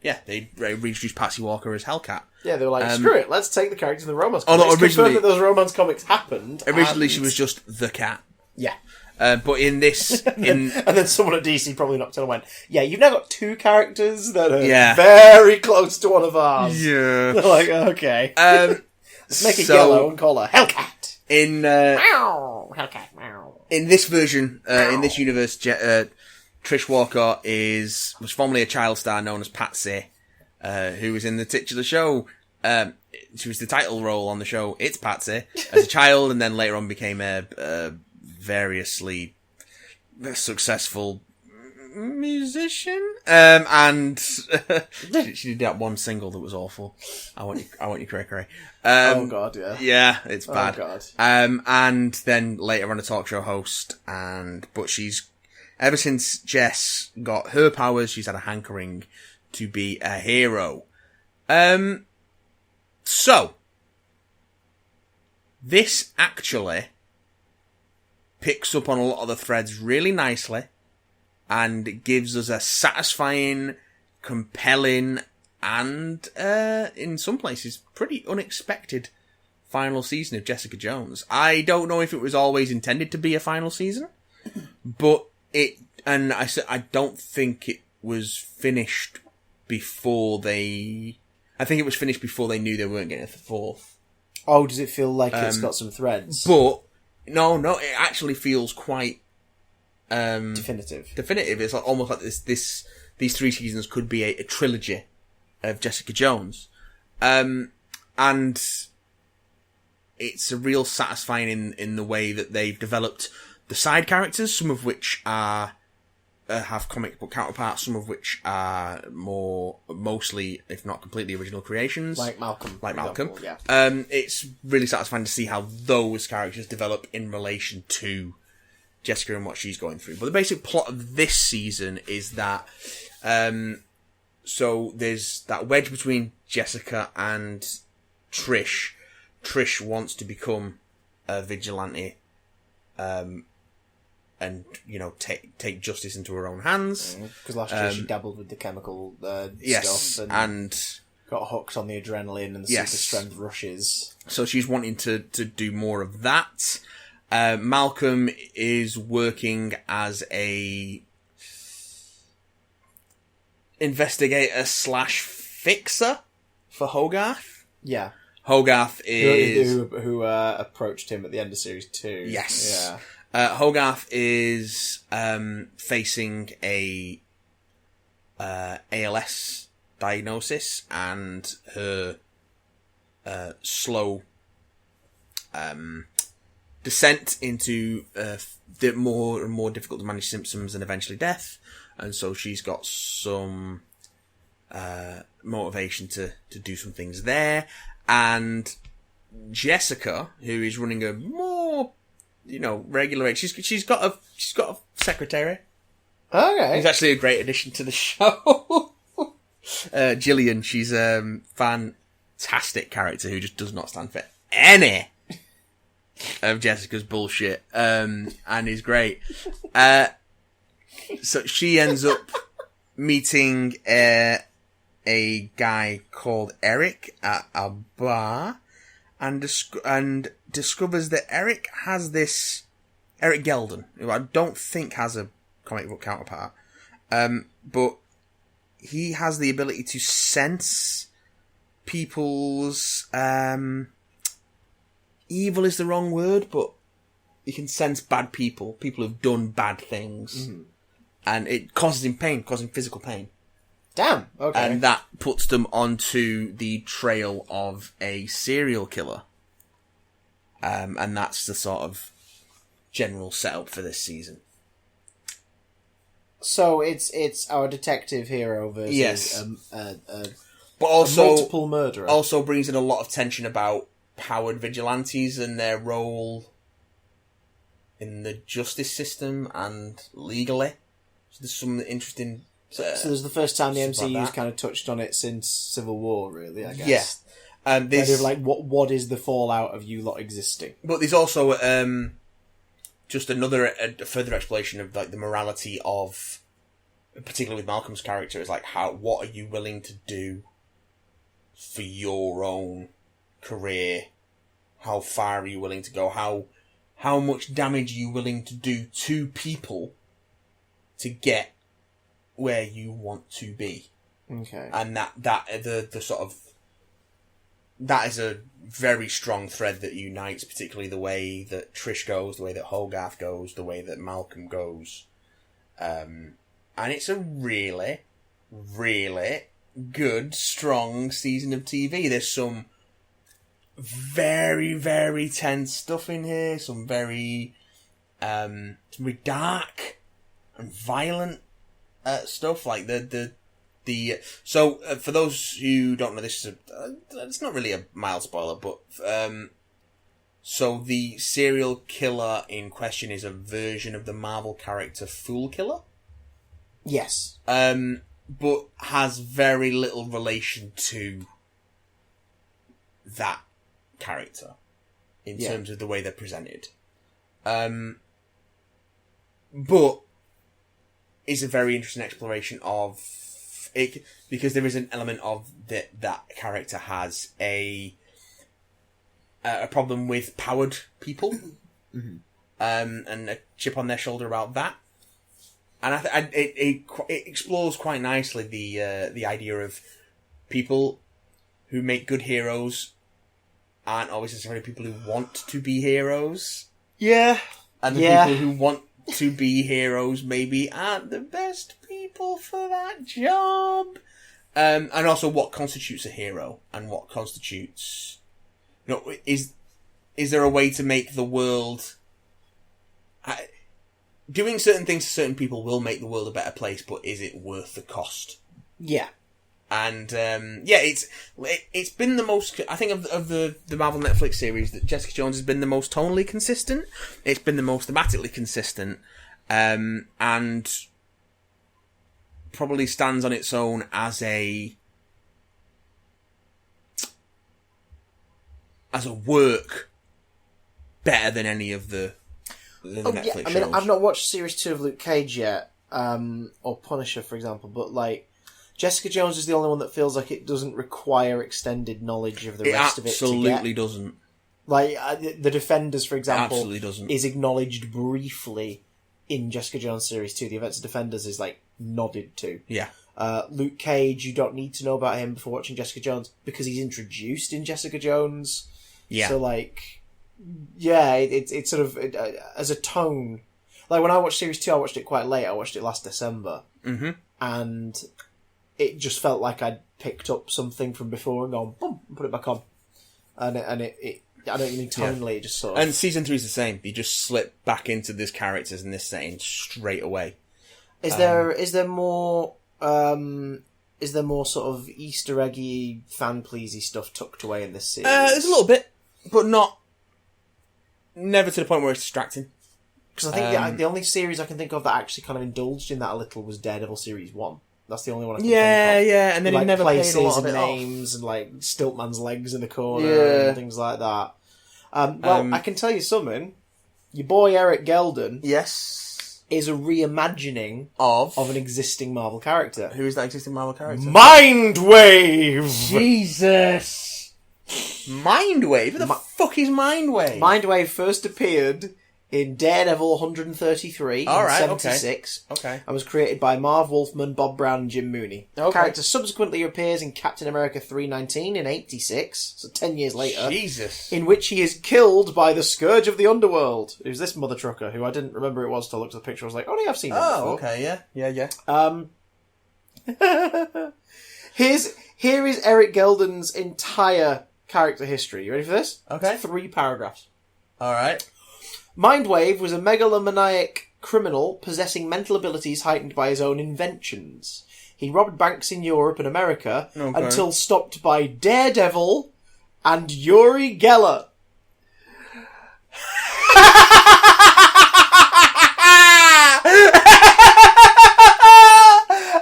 S1: Yeah, they reintroduced Patsy Walker as Hellcat.
S2: Yeah, they were like, screw it, let's take the character in the romance comics. Let's confirm that those romance comics happened.
S1: Originally, she was just the cat.
S2: Yeah.
S1: But in this...
S2: and then someone at DC probably knocked on and went, yeah, you've now got two characters that are very close to one of ours.
S1: Yeah.
S2: They're like, okay. Let's make it yellow and call her Hellcat.
S1: In
S2: Hellcat.
S1: in this version, in this universe, Trish Walker was formerly a child star known as Patsy, who was in the titular show. She was the title role on the show It's Patsy as a child, and then later on became a variously successful musician. And she did that one single that was awful. I want you, cray cray.
S2: Oh God, yeah.
S1: Yeah, it's bad.
S2: Oh God.
S1: And then later on a talk show host, but she's ever since Jess got her powers, she's had a hankering to be a hero. So this actually picks up on a lot of the threads really nicely and gives us a satisfying, compelling, and in some places pretty unexpected final season of Jessica Jones. I don't know if it was always intended to be a final season, but I don't think it was finished before I think it was finished before they knew they weren't getting a fourth.
S2: Oh, does it feel like it's got some threads?
S1: But no, it actually feels quite
S2: definitive.
S1: It's like, almost like these 3 seasons could be a trilogy of Jessica Jones, and it's a real satisfying in the way that they've developed the side characters, some of which are have comic book counterparts, some of which are mostly, if not completely, original creations.
S2: Like Malcolm.
S1: Example,
S2: yeah.
S1: It's really satisfying to see how those characters develop in relation to Jessica and what she's going through. But the basic plot of this season is that, so there's that wedge between Jessica and Trish. Trish wants to become a vigilante, and, take justice into her own hands.
S2: Because last year she dabbled with the chemical stuff.
S1: And
S2: got hooked on the adrenaline and the super strength rushes.
S1: So she's wanting to do more of that. Malcolm is working as a investigator / fixer for Hogarth.
S2: Yeah.
S1: Hogarth is...
S2: Who approached him at the end of series 2.
S1: Yes.
S2: Yeah.
S1: Hogarth is facing a ALS diagnosis, and her slow descent into the more and more difficult to manage symptoms and eventually death. And so she's got some motivation to do some things there. And Jessica, who is running a more regular. She's got a secretary.
S2: Okay.
S1: Who's actually a great addition to the show. Gillian, she's a fantastic character who just does not stand for any of Jessica's bullshit, and is great. So she ends up meeting a guy called Eric at a bar, and discovers that Eric Geldon, who I don't think has a comic book counterpart, but he has the ability to sense people's evil is the wrong word, but he can sense bad people who've done bad things, and it causes him physical pain.
S2: Damn. Okay.
S1: And that puts them onto the trail of a serial killer. And that's the sort of general setup for this season.
S2: So it's our detective hero versus
S1: but also
S2: a multiple murderer.
S1: Also brings in a lot of tension about powered vigilantes and their role in the justice system and legally. So there's some interesting.
S2: So there's the first time the MCU's kind of touched on it since Civil War, really, I guess.
S1: Yeah.
S2: This, what is the fallout of you lot existing?
S1: But there's also just another further explanation of the morality of, particularly with Malcolm's character, is what are you willing to do for your own career? How far are you willing to go? How much damage are you willing to do to people to get where you want to be?
S2: Okay.
S1: And that the sort of that is a very strong thread that unites, particularly the way that Trish goes, the way that Hogarth goes, the way that Malcolm goes. And it's a really, really good, strong season of TV. There's some very, very tense stuff in here, some very dark and violent stuff, like so for those who don't know, this is it's not really a mild spoiler, but so the serial killer in question is a version of the Marvel character Fool Killer.
S2: Yes.
S1: But has very little relation to that character in terms of the way they're presented. But is a very interesting exploration of it, because there is an element of that character has a problem with powered people, mm-hmm. And a chip on their shoulder about that. And it explores quite nicely the idea of people who make good heroes aren't always necessarily people who want to be heroes.
S2: Yeah.
S1: And the people who want to be heroes maybe aren't the best people for that job. And also what constitutes a hero and what constitutes... is there a way to make the world... doing certain things to certain people will make the world a better place, but is it worth the cost?
S2: Yeah.
S1: And, it's been the most... I think of the Marvel Netflix series, that Jessica Jones has been the most tonally consistent. It's been the most thematically consistent. And probably stands on its own as a work better than any of the Netflix shows.
S2: I've not watched Series 2 of Luke Cage yet, or Punisher, for example, but, like, Jessica Jones is the only one that feels like it doesn't require extended knowledge of the rest of it to get.
S1: It absolutely doesn't.
S2: Like, the Defenders, for example,
S1: absolutely doesn't.
S2: Is acknowledged briefly in Jessica Jones Series 2. The events of Defenders is, like, nodded to.
S1: Yeah.
S2: Luke Cage, you don't need to know about him before watching Jessica Jones, because he's introduced in Jessica Jones.
S1: Yeah.
S2: So, like, yeah, it's sort of, as a tone... Like, when I watched Series 2, I watched it quite late. I watched it last December.
S1: Mm-hmm.
S2: And it just felt like I'd picked up something from before and gone, boom, and put it back on. And it I don't mean tonally, just sort of...
S1: And Season 3 is the same. You just slip back into these characters in this setting straight away.
S2: Is there more sort of Easter eggy, fan pleasy stuff tucked away in this series?
S1: There's a little bit, but never to the point where it's distracting.
S2: Because I think the only series I can think of that actually kind of indulged in that a little was Daredevil Series 1. That's the only one I can think of.
S1: Yeah, and then
S2: like,
S1: he never
S2: places
S1: paid a lot of
S2: and
S1: it
S2: names
S1: off.
S2: And like Stiltman's legs in the corner and things like that. I can tell you something. Your boy Eric Geldon,
S1: yes,
S2: is a reimagining of an existing Marvel character.
S1: Who is that existing Marvel character?
S2: Mindwave.
S1: Jesus. Mindwave? Who the fuck is Mindwave?
S2: Mindwave first appeared in Daredevil 133 in 76.
S1: Okay.
S2: And was created by Marv Wolfman, Bob Brown and Jim Mooney. The character subsequently appears in Captain America 319 in 86, so 10 years later.
S1: Jesus.
S2: In which he is killed by the Scourge of the Underworld, who's this mother trucker, who I didn't remember who it was till I looked at the picture. I was like, oh, yeah, I've seen him before.
S1: Oh, okay, yeah.
S2: Here is Eric Geldon's entire character history. You ready for this?
S1: Okay.
S2: 3 paragraphs.
S1: Alright.
S2: Mindwave was a megalomaniac criminal possessing mental abilities heightened by his own inventions. He robbed banks in Europe and America until stopped by Daredevil and Uri Geller.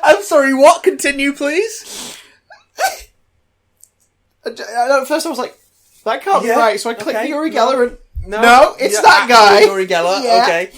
S1: I'm sorry, what? Continue, please.
S2: First I was like, that can't be right, so I clicked Uri Geller and...
S1: No,
S2: it's that guy.
S1: Uri Geller. Yeah. Okay.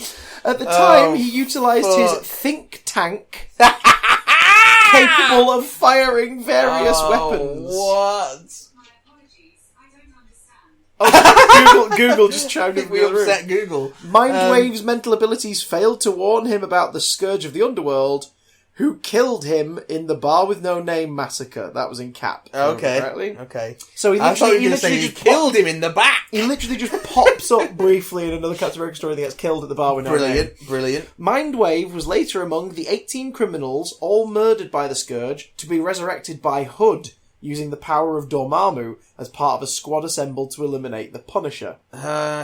S2: At the time, he utilised his think tank capable of firing various weapons.
S1: What?
S3: My apologies, I don't understand.
S2: Google just chimed in.
S1: We upset Google.
S2: Mindwave's mental abilities failed to warn him about the Scourge of the Underworld, who killed him in the Bar with No Name massacre. That was in Cap.
S1: Okay.
S2: So he
S1: I thought you were
S2: literally
S1: going to say he
S2: just
S1: killed him in the back.
S2: He literally just pops up briefly in another Captain America story that gets killed at the Bar with No Name.
S1: Brilliant.
S2: Mindwave was later among the 18 criminals, all murdered by the Scourge, to be resurrected by Hood, using the power of Dormammu as part of a squad assembled to eliminate the Punisher.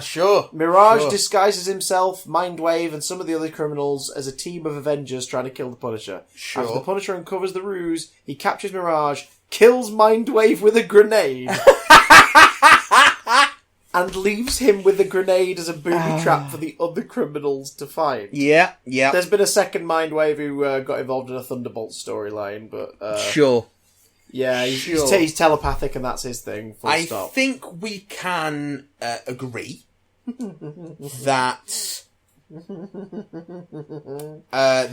S1: Sure.
S2: Mirage disguises himself, Mindwave, and some of the other criminals as a team of Avengers trying to kill the Punisher.
S1: Sure.
S2: After the Punisher uncovers the ruse, he captures Mirage, kills Mindwave with a grenade, and leaves him with the grenade as a booby trap for the other criminals to find.
S1: Yeah.
S2: There's been a second Mindwave who got involved in a Thunderbolt storyline, but...
S1: Sure.
S2: Yeah, he's telepathic and that's his thing.
S1: I think we can agree that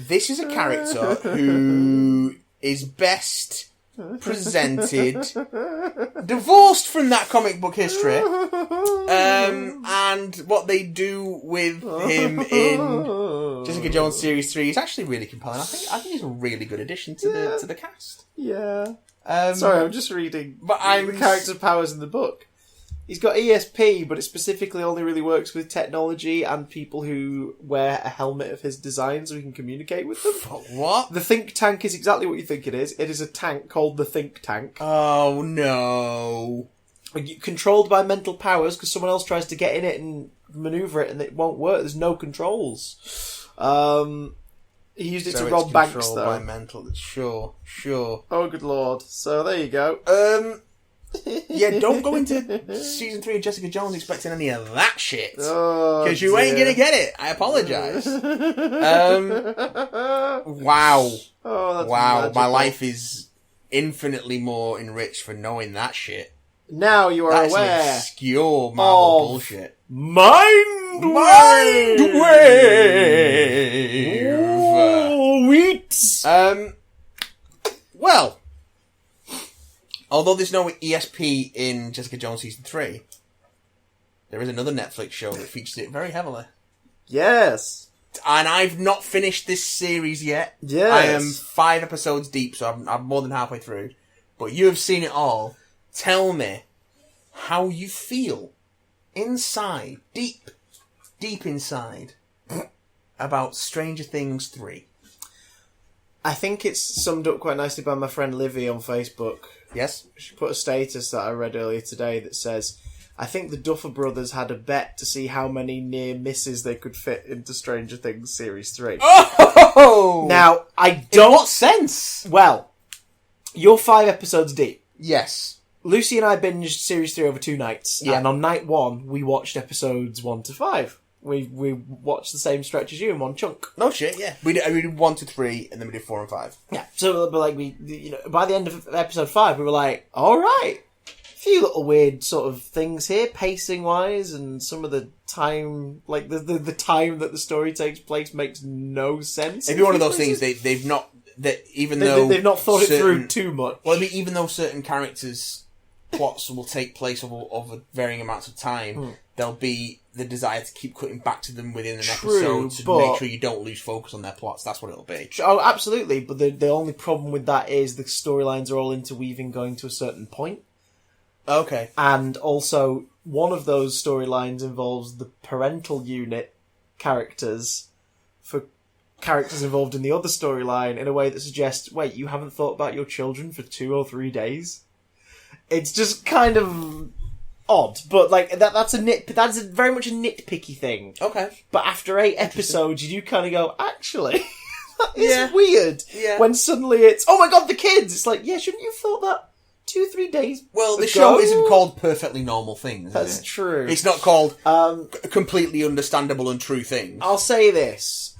S1: this is a character who is best presented divorced from that comic book history, and what they do with him in Jessica Jones Series 3 is actually really compelling. I think he's a really good addition to the cast.
S2: Yeah. Sorry, I'm just reading the character's powers in the book. He's got ESP, but it specifically only really works with technology and people who wear a helmet of his design so he can communicate with them.
S1: What?
S2: The Think Tank is exactly what you think it is. It is a tank called the Think Tank.
S1: Oh, no.
S2: Controlled by mental powers because someone else tries to get in it and maneuver it and it won't work. There's no controls. He used it to rob banks, though.
S1: By mental. Sure.
S2: Oh, good lord. So, there you go.
S1: Yeah, don't go into season 3 of Jessica Jones expecting any of that shit.
S2: Oh,
S1: because you ain't gonna get it. I apologise. Wow.
S2: Oh, that's
S1: wow.
S2: magical.
S1: My life is infinitely more enriched for knowing that shit.
S2: Now you are
S1: That's
S2: aware.
S1: Obscure Marvel bullshit.
S2: Mindwave.
S1: Well, although there's no ESP in Jessica Jones Season 3, there is another Netflix show that features it very heavily.
S2: Yes.
S1: And I've not finished this series yet.
S2: Yes.
S1: I am 5 episodes deep, so I'm more than halfway through. But you have seen it all. Tell me how you feel inside, deep inside, about Stranger Things 3.
S2: I think it's summed up quite nicely by my friend Livy on Facebook.
S1: Yes?
S2: She put a status that I read earlier today that says, I think the Duffer Brothers had a bet to see how many near misses they could fit into Stranger Things Series 3.
S1: Oh!
S2: Now, I don't...
S1: In what sense?
S2: Well, you're 5 episodes deep.
S1: Yes.
S2: Lucy and I binged Series 3 over 2 nights, and on night 1, we watched episodes 1 to 5. We watched the same stretch as you in one chunk.
S1: No shit, yeah. We did 1 to 3, and then we did 4 and 5.
S2: Yeah, so but by the end of episode 5, we were like, alright, a few little weird sort of things here, pacing-wise, and some of the time, like the time that the story takes place makes no sense.
S1: It'd be one of those things they've not... They've
S2: not thought it through too much.
S1: Well, I mean, even though certain characters' plots will take place over varying amounts of time, there'll be the desire to keep cutting back to them within an episode to make sure you don't lose focus on their plots. That's what it'll be.
S2: Oh, absolutely. But the only problem with that is the storylines are all interweaving going to a certain point.
S1: Okay.
S2: And also, one of those storylines involves the parental unit characters for characters involved in the other storyline in a way that suggests, wait, you haven't thought about your children for 2 or 3 days? It's just kind of odd, but like that's very much a nitpicky thing.
S1: Okay.
S2: But after 8 episodes, you do kind of go, actually, that is weird.
S1: Yeah.
S2: When suddenly it's, oh my god, the kids! It's like, yeah, shouldn't you have thought that 2-3 days
S1: Well, the
S2: ago?
S1: show isn't called Perfectly Normal Things,
S2: That's
S1: is it?
S2: true.
S1: It's not called Completely Understandable and True Things.
S2: I'll say this.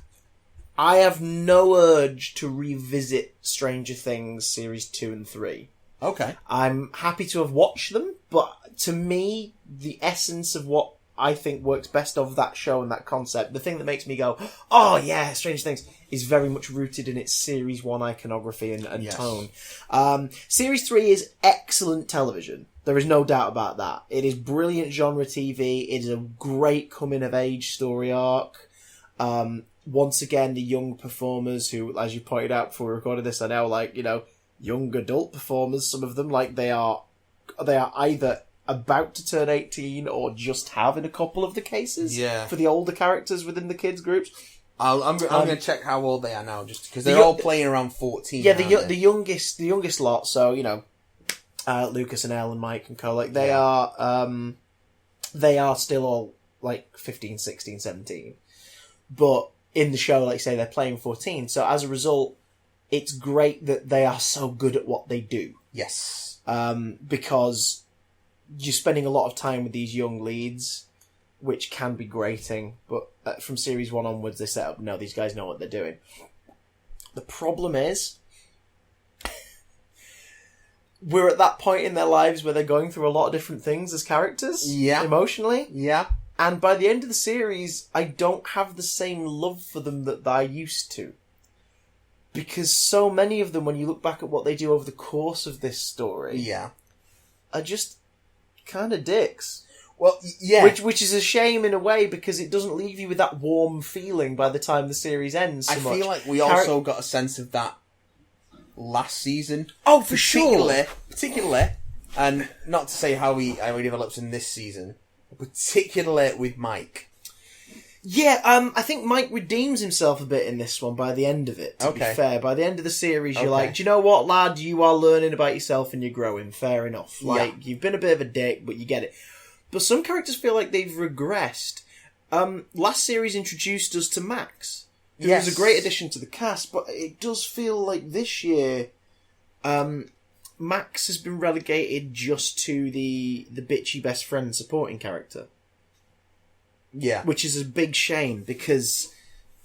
S2: I have no urge to revisit Stranger Things Series 2 and 3.
S1: Okay.
S2: I'm happy to have watched them, but to me, the essence of what I think works best of that show and that concept, the thing that makes me go, oh yeah, Stranger Things, is very much rooted in its Series 1 iconography and tone. Series 3 is excellent television. There is no doubt about that. It is brilliant genre TV. It is a great coming-of-age story arc. once again, the young performers who, as you pointed out before we recorded this, are now like, young adult performers. Some of them, like, they are either about to turn 18 or just have in a couple of the cases.
S1: Yeah.
S2: For the older characters within the kids groups.
S1: I'm going to check how old they are now, just because they're all playing around 14.
S2: Yeah, the youngest lot. So Lucas and Elle and Mike and co. Like they are still all like 15, 16, 17. But in the show, like you say, they're playing 14. So as a result, it's great that they are so good at what they do.
S1: Yes.
S2: Because you're spending a lot of time with these young leads, which can be grating, but from series 1 onwards, they set up, no, these guys know what they're doing. The problem is, we're at that point in their lives where they're going through a lot of different things as characters, emotionally.
S1: Yeah.
S2: And by the end of the series, I don't have the same love for them that I used to. Because so many of them, when you look back at what they do over the course of this story, are just kind of dicks.
S1: Well, yeah.
S2: Which is a shame in a way, because it doesn't leave you with that warm feeling by the time the series ends.
S1: I feel like we also got a sense of that last season.
S2: Oh, for sure.
S1: Particularly, and not to say how he develops in this season, particularly with Mike.
S2: Yeah, I think Mike redeems himself a bit in this one by the end of it, to be fair. By the end of the series, you're like, do you know what, lad? You are learning about yourself and you're growing. Fair enough. Like, you've been a bit of a dick, but you get it. But some characters feel like they've regressed. Last series introduced us to Max, who was a great addition to the cast, but it does feel like this year, Max has been relegated just to the bitchy best friend supporting character.
S1: Yeah.
S2: Which is a big shame, because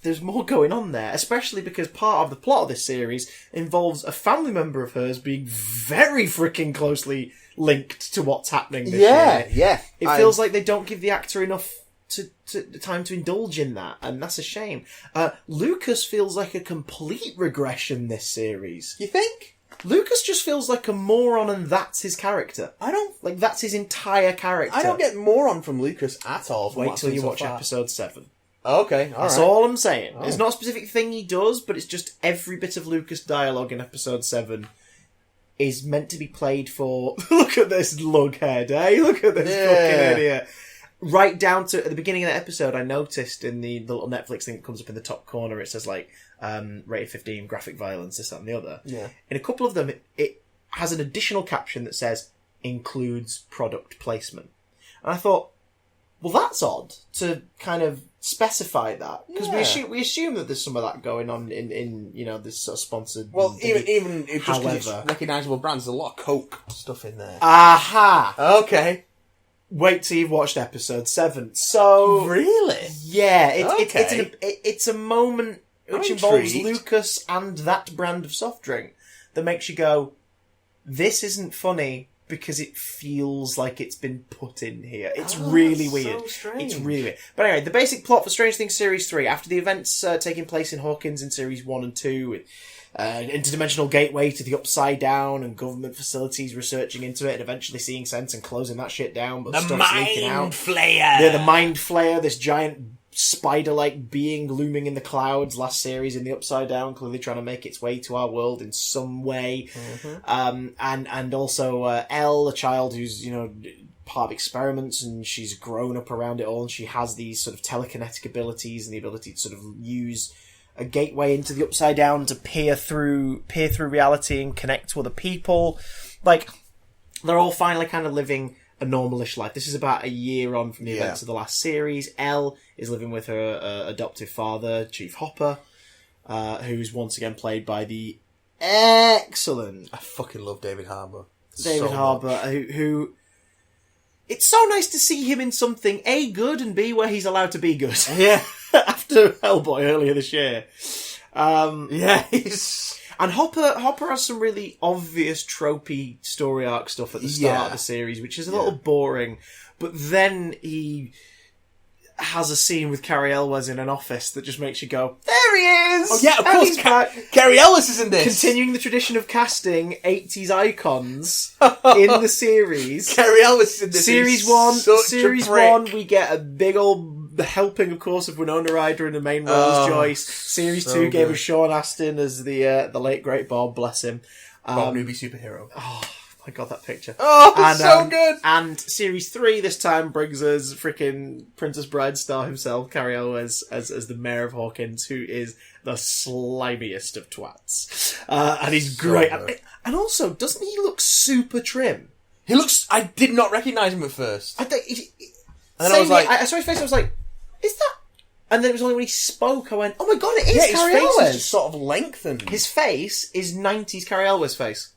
S2: there's more going on there, especially because part of the plot of this series involves a family member of hers being very freaking closely linked to what's happening this year.
S1: Yeah.
S2: It feels like they don't give the actor enough time to indulge in that, and that's a shame. Lucas feels like a complete regression this series.
S1: You think?
S2: Lucas just feels like a moron, and that's his character. Like, that's his entire character.
S1: I don't get moron from Lucas at all.
S2: Wait till you watch episode 7.
S1: Okay,
S2: That's all I'm saying. It's not a specific thing he does, but it's just every bit of Lucas dialogue in episode 7 is meant to be played for... Look at this lughead, eh? Look at this fucking idiot. Right down to, at the beginning of that episode, I noticed in the little Netflix thing that comes up in the top corner, it says, like, rated 15, graphic violence, this, that, and the other.
S1: Yeah.
S2: In a couple of them, it has an additional caption that says, includes product placement. And I thought, well, that's odd to kind of specify that, because we assume that there's some of that going on in this sort of sponsored.
S1: Well, even if just because it's recognisable brands, there's a lot of Coke stuff in there.
S2: Aha!
S1: Okay.
S2: Wait till you've watched episode 7. So
S1: really,
S2: yeah, it's a moment which involves Lucas and that brand of soft drink that makes you go, "This isn't funny." Because it feels like it's been put in here. It's really weird.
S1: So strange.
S2: It's really weird. But anyway, the basic plot for Strange Things Series 3, after the events taking place in Hawkins in Series 1 and 2, with an interdimensional gateway to the Upside Down and government facilities researching into it and eventually seeing sense and closing that shit down, but stuff's leaking out.
S1: Mind Flayer!
S2: Yeah, the Mind Flayer, this giant spider-like being looming in the clouds last series in the Upside Down, clearly trying to make its way to our world in some way. And also Elle, a child who's part of experiments, and she's grown up around it all, and she has these sort of telekinetic abilities and the ability to sort of use a gateway into the Upside Down to peer through reality and connect to other people. Like, they're all finally kind of living a normalish life. This is about a year on from the events of the last series. Elle is living with her adoptive father, Chief Hopper, who's once again played by the excellent...
S1: I fucking love David Harbour.
S2: David Harbour, who... It's so nice to see him in something, A, good, and B, where he's allowed to be good.
S1: Yeah.
S2: After Hellboy earlier this year.
S1: He's...
S2: And Hopper has some really obvious tropey story arc stuff at the start of the series, which is a little boring. But then he has a scene with Carrie Elwes in an office that just makes you go, there he is!
S1: Oh yeah, of course, Carrie Elwes is in this!
S2: Continuing the tradition of casting 80s icons in the series.
S1: Carrie Elwes is in this.
S2: Series 1, we get a big old the helping, of course, of Winona Ryder in the main role as Joyce. Series 2 gave us Sean Astin as the late great Bob, bless him.
S1: Bob Newby superhero.
S2: Oh my god, that picture!
S1: Oh, so good.
S2: And Series 3 this time brings us freaking Princess Bride star himself, Cary Elwes, as the mayor of Hawkins, who is the slimiest of twats, and he's great. And also, doesn't he look super trim?
S1: He looks. I did not recognise him at first.
S2: And then
S1: I was like,
S2: I saw his face. I was like, "Is that?" And then it was only when he spoke I went, "Oh my god, it is Cary
S1: his
S2: Elwes."
S1: face is just sort of lengthened.
S2: His face is 90s Cary Elwes face.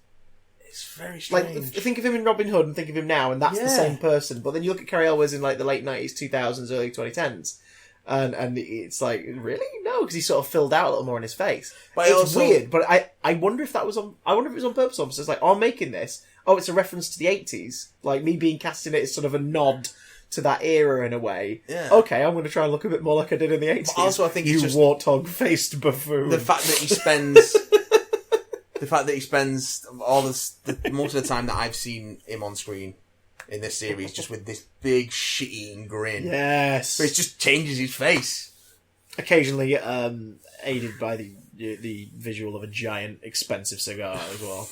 S1: It's very strange.
S2: Like, think of him in Robin Hood and think of him now, and that's the same person. But then you look at Cary Elwes in like the late 90s, 2000s, early 2010s, and it's like, really? No, because he sort of filled out a little more in his face. But it's weird. But I wonder if that was on. I wonder if it was on purpose. Almost. It's like, I'm making this. Oh, it's a reference to the 80s. Like me being cast in it is sort of a nod to that era in a way.
S1: Yeah.
S2: Okay, I'm going to try and look a bit more like I did in the 80s.
S1: But also, I think
S2: you
S1: it's just
S2: warthog-faced buffoon.
S1: The fact that he spends. The fact that he spends most of the time that I've seen him on screen in this series just with this big shit-eating grin.
S2: Yes.
S1: But it just changes his face.
S2: Occasionally aided by the visual of a giant, expensive cigar as well.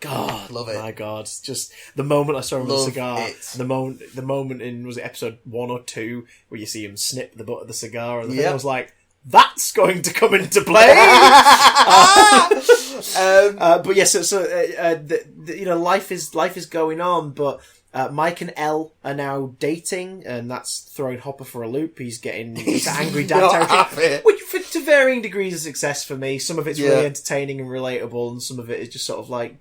S2: God,
S1: love it.
S2: My God, just the moment I saw him with the cigar,
S1: it.
S2: the moment in, was it episode 1 or 2 where you see him snip the butt of the cigar, and the thing, I was like, that's going to come into play. But yes, you know, life is going on, but Mike and Elle are now dating, and that's throwing Hopper for a loop. He's getting angry dad territory, which to varying degrees of success for me. Some of it's really entertaining and relatable, and some of it is just sort of like,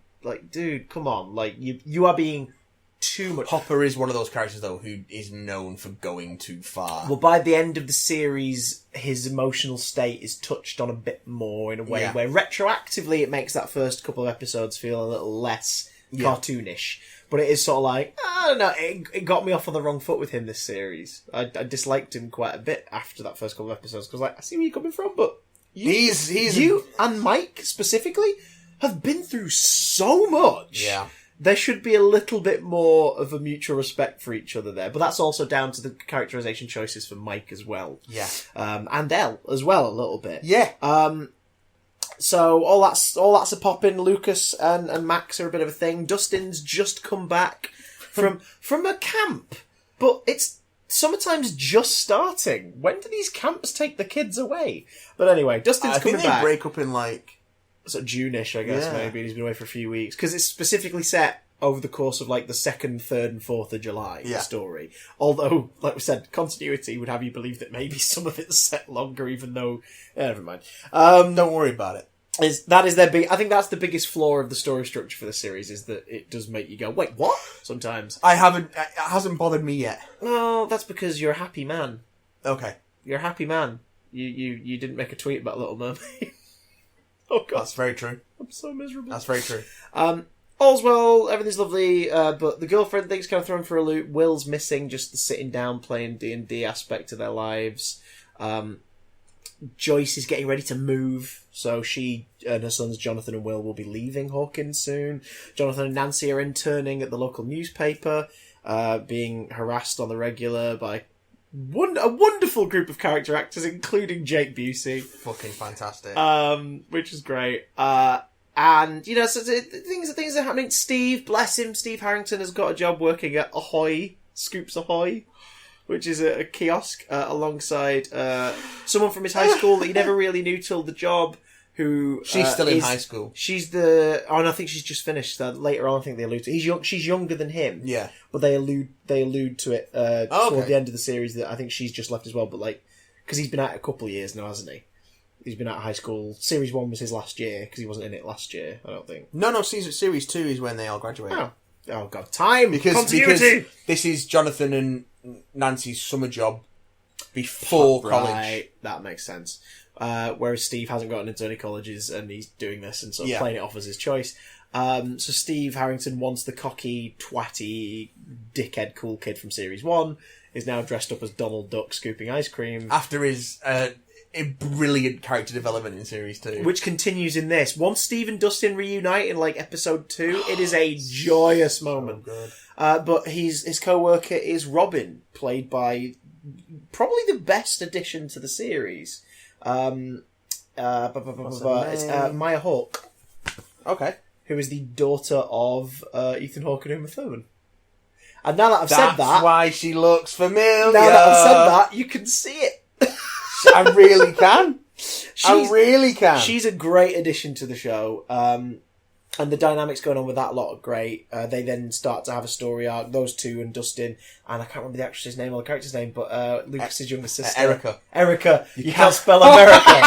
S2: dude, come on, like you are being too much.
S1: Hopper is one of those characters though who is known for going too far.
S2: Well, by the end of the series, his emotional state is touched on a bit more in a way where retroactively it makes that first couple of episodes feel a little less cartoonish. But it is sort of like, I don't know, it got me off on the wrong foot with him this series. I disliked him quite a bit after that first couple of episodes because, like, I see where you're coming from, but you and Mike specifically have been through so much.
S1: Yeah.
S2: There should be a little bit more of a mutual respect for each other there, but that's also down to the characterization choices for Mike as well.
S1: Yeah.
S2: And Elle as well, a little bit.
S1: Yeah.
S2: So all that's a pop-in. Lucas and Max are a bit of a thing. Dustin's just come back from a camp, but it's summertime's just starting. When do these camps take the kids away? But anyway, Dustin's coming back.
S1: I think they break up in like
S2: sort of June-ish, I guess, maybe. And he's been away for a few weeks because it's specifically set over the course of like the 2nd, 3rd, and 4th of July. The story, although, like we said, continuity would have you believe that maybe some of it's set longer, even though never mind.
S1: Don't worry about it.
S2: That is their big. I think that's the biggest flaw of the story structure for the series is that it does make you go, "Wait, what?" Sometimes
S1: it hasn't bothered me yet.
S2: No, that's because you're a happy man.
S1: Okay,
S2: you're a happy man. You didn't make a tweet about Little Mermaid. Oh god,
S1: that's very true.
S2: I'm so miserable.
S1: That's very true.
S2: All's well, everything's lovely, but the girlfriend thing's kind of thrown for a loop. Will's missing, just the sitting down playing D&D aspect of their lives. Joyce is getting ready to move, so she and her sons Jonathan and Will be leaving Hawkins soon. Jonathan and Nancy are interning at the local newspaper, being harassed on the regular by a wonderful group of character actors, including Jake Busey.
S1: Fucking fantastic.
S2: Which is great. And, you know, so things are happening. Steve, bless him, Steve Harrington has got a job working at Ahoy, Scoops Ahoy, which is a kiosk alongside someone from his high school that he never really knew till the job. Who
S1: she's still in high school?
S2: She's and I think she's just finished. Later on, I think they allude to. She's younger than him.
S1: Yeah,
S2: but they allude to it toward the end of the series that I think she's just left as well. But like, because he's been out a couple of years now, hasn't he? He's been out of high school. Series 1 was his last year because he wasn't in it last year. I don't think.
S1: No. Series 2 is when they all graduate.
S2: Oh god, time because
S1: this is Jonathan and Nancy's summer job before college.
S2: Right, that makes sense. Whereas Steve hasn't gotten into any colleges and he's doing this and sort of playing it off as his choice. So Steve Harrington, once the cocky, twatty, dickhead cool kid from Series 1, is now dressed up as Donald Duck scooping ice cream.
S1: After his a brilliant character development in Series 2.
S2: Which continues in this. Once Steve and Dustin reunite in like episode 2, it is a joyous moment.
S1: So good.
S2: But his co-worker is Robin, played by probably the best addition to the series. It's Maya Hawke.
S1: Okay.
S2: Who is the daughter of Ethan Hawke and Uma Thurman. And now that I've said that...
S1: That's why she looks familiar.
S2: Now that I've said that, you can see it.
S1: I really can. I really can.
S2: She's a great addition to the show. And the dynamics going on with that lot are great. They then start to have a story arc, those two and Dustin, and I can't remember the actress's name or the character's name, but Lucas's younger sister.
S1: Erica.
S2: Erica. You can't spell America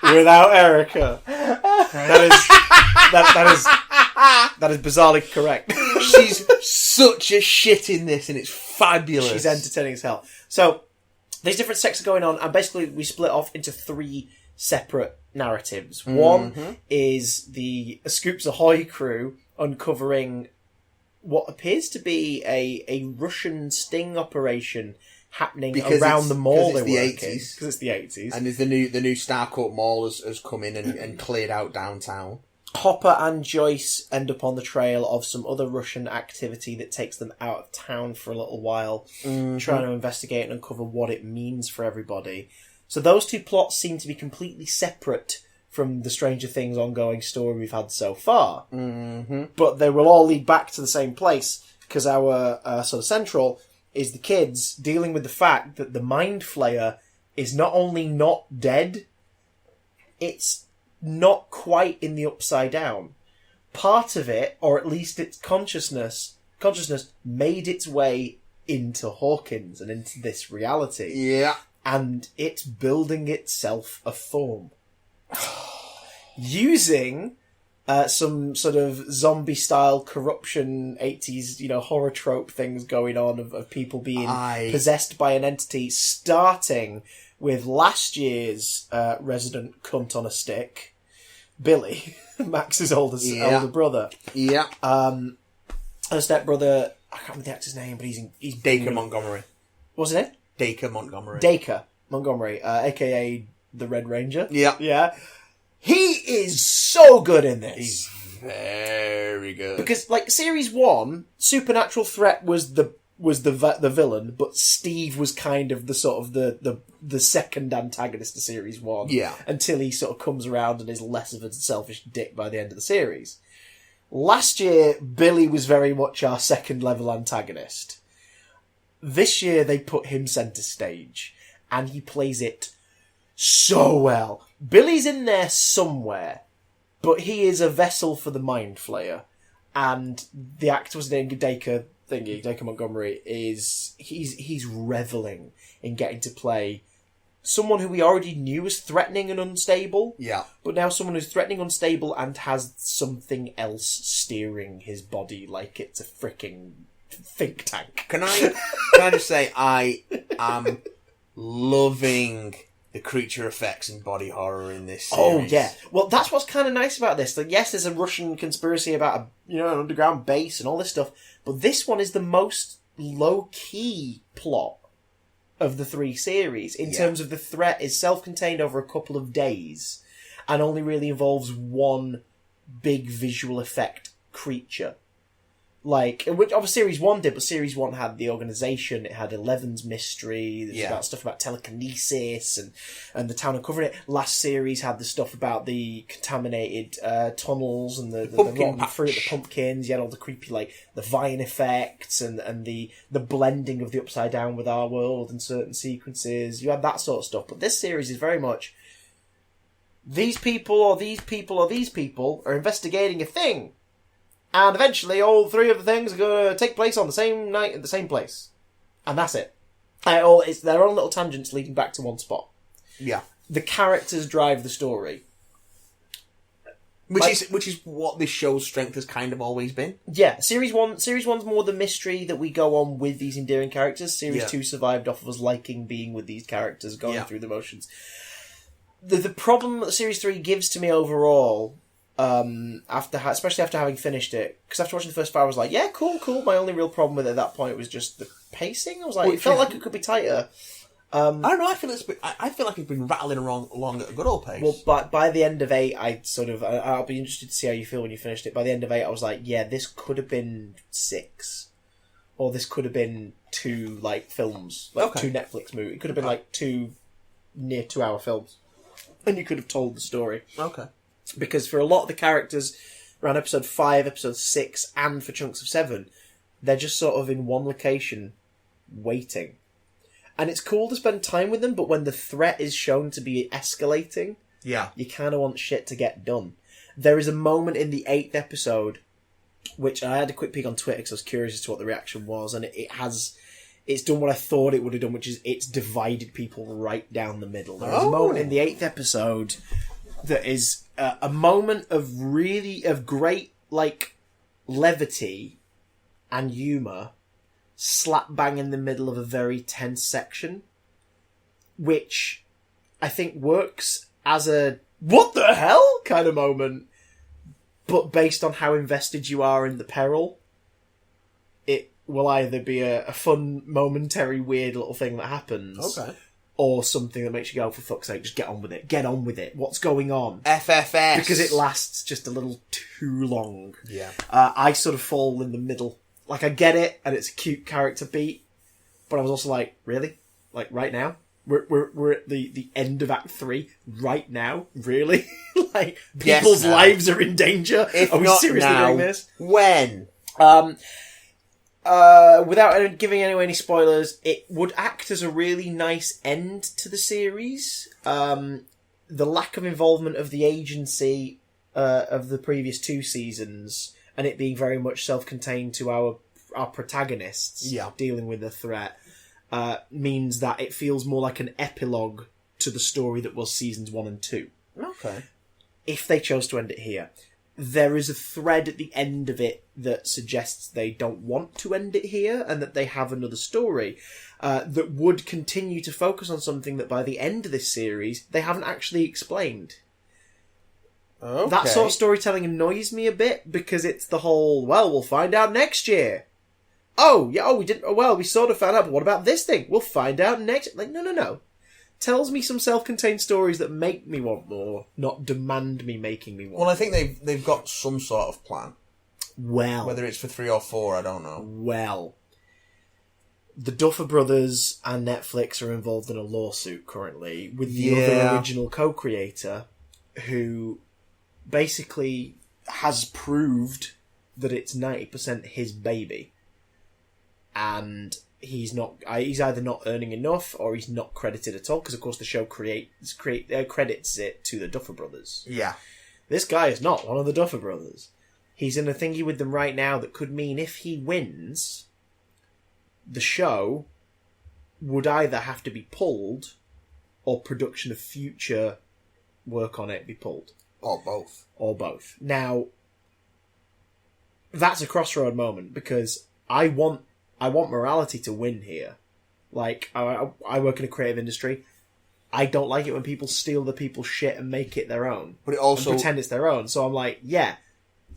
S2: without Erica. That is bizarrely correct.
S1: She's such a shit in this, and it's fabulous.
S2: She's entertaining as hell. So, these different sects are going on, and basically we split off into 3 separate narratives. One is the Scoops Ahoy crew uncovering what appears to be a Russian sting operation happening around the mall they work in. Because it's the 80s.
S1: And there's the new Starcourt Mall has come in and cleared out downtown.
S2: Hopper and Joyce end up on the trail of some other Russian activity that takes them out of town for a little while, trying to investigate and uncover what it means for everybody. So those 2 plots seem to be completely separate from the Stranger Things ongoing story we've had so far. But they will all lead back to the same place, because our sort of central is the kids dealing with the fact that the Mind Flayer is not only not dead, it's not quite in the Upside Down. Part of it, or at least its consciousness made its way into Hawkins and into this reality.
S1: Yeah.
S2: And it's building itself a form. Using some sort of zombie-style corruption, 80s, horror trope things going on of people being possessed by an entity, starting with last year's resident cunt on a stick, Billy, Max's older brother.
S1: Yeah.
S2: Her stepbrother, I can't remember the actor's name, but he's
S1: Dacre Montgomery.
S2: What's his name?
S1: Dacre Montgomery.
S2: Dacre Montgomery, a.k.a. the Red Ranger.
S1: Yeah.
S2: Yeah. He is so good in this.
S1: He's very good.
S2: Because, Series 1, Supernatural Threat was the villain, but Steve was kind of the sort of the second antagonist to Series 1.
S1: Yeah. Until
S2: he sort of comes around and is less of a selfish dick by the end of the series. Last year, Billy was very much our second level antagonist. This year, they put him centre stage, and he plays it so well. Billy's in there somewhere, but he is a vessel for the Mind Flayer, and the actor's name, Dacre Montgomery, he's reveling in getting to play someone who we already knew as threatening and unstable.
S1: Yeah.
S2: But now someone who's threatening, unstable, and has something else steering his body like it's a freaking think tank.
S1: Can I just say I am loving the creature effects and body horror in this series.
S2: Oh, yeah. Well, that's what's kind of nice about this. Yes, there's a Russian conspiracy about an underground base and all this stuff, but this one is the most low-key plot of the 3 series in terms of the threat is self-contained over a couple of days and only really involves one big visual effect creature. Which obviously Series 1 did, but Series 1 had the organisation, it had Eleven's mystery, there's about stuff about telekinesis and the town uncovering it. Last series had the stuff about the contaminated tunnels and the rotten fruit, the pumpkins, you had all the creepy, the vine effects and the blending of the Upside Down with our world and certain sequences, you had that sort of stuff. But this series is very much, these people or these people or these people are investigating a thing. And eventually, all 3 of the things are going to take place on the same night at the same place. And that's it. It's their own little tangents leading back to one spot.
S1: Yeah.
S2: The characters drive the story.
S1: Which is what this show's strength has kind of always been.
S2: Yeah. Series 1's more the mystery that we go on with these endearing characters. Series 2 survived off of us liking being with these characters, going through the motions. The problem that Series 3 gives to me overall... especially after having finished it, because after watching the first 5 I was like, yeah, cool. My only real problem with it at that point was just the pacing. I was like, it felt like it could be tighter.
S1: I don't know. I feel like it's been rattling along at a good old pace.
S2: Well, by the end of 8, I'll be interested to see how you feel when you finished it. By the end of 8, I was like, yeah, this could have been 6. or this could have been 2 like films, like 2 Netflix movies. It could have been like 2 near 2-hour films, and you could have told the story.
S1: Okay.
S2: Because for a lot of the characters, around episode 5, episode 6, and for chunks of 7, they're just sort of in one location, waiting. And it's cool to spend time with them, but when the threat is shown to be escalating, you kind of want shit to get done. There is a moment in the 8th episode, which I had a quick peek on Twitter because I was curious as to what the reaction was, and it's done what I thought it would have done, which is it's divided people right down the middle. There is a moment in the 8th episode that is a moment of great, like, levity and humour, slap bang in the middle of a very tense section, which I think works as a what the hell kind of moment, but based on how invested you are in the peril, it will either be a fun, momentary, weird little thing that happens, or something that makes you go, for fuck's sake, just get on with it. Get on with it. What's going on?
S1: FFS.
S2: Because it lasts just a little too long.
S1: Yeah.
S2: I sort of fall in the middle. Like, I get it, and it's a cute character beat, but I was also like, really? Like, right now? We're at the end of Act 3 right now? Really? Like, people's lives are in danger?
S1: If
S2: are we
S1: not
S2: seriously
S1: now,
S2: doing this?
S1: when?
S2: Without giving anyone any spoilers, it would act as a really nice end to the series. The lack of involvement of the agency of the previous 2 seasons, and it being very much self-contained to our protagonists dealing with the threat, means that it feels more like an epilogue to the story that was seasons 1 and 2.
S1: Okay.
S2: If they chose to end it here. There is a thread at the end of it that suggests they don't want to end it here and that they have another story that would continue to focus on something that by the end of this series they haven't actually explained.
S1: Okay.
S2: That sort of storytelling annoys me a bit because it's the whole, well, we'll find out next year. We didn't, we sort of found out, but what about this thing? We'll find out next. Like, no. Tells me some self-contained stories that make me want more, not demand me making me want more.
S1: Well, I think they've got some sort of plan.
S2: Well.
S1: Whether it's for 3 or 4, I don't know.
S2: Well. The Duffer Brothers and Netflix are involved in a lawsuit currently with the other original co-creator who basically has proved that it's 90% his baby. And he's either not earning enough or he's not credited at all because, of course, the show credits it to the Duffer Brothers.
S1: Yeah.
S2: This guy is not one of the Duffer Brothers. He's in a thingy with them right now that could mean if he wins, the show would either have to be pulled or production of future work on it be pulled.
S1: Or both.
S2: Now, that's a crossroad moment because I want morality to win here. Like, I work in a creative industry. I don't like it when people steal the people's shit and make it their own.
S1: But it also...
S2: and pretend it's their own. So I'm like,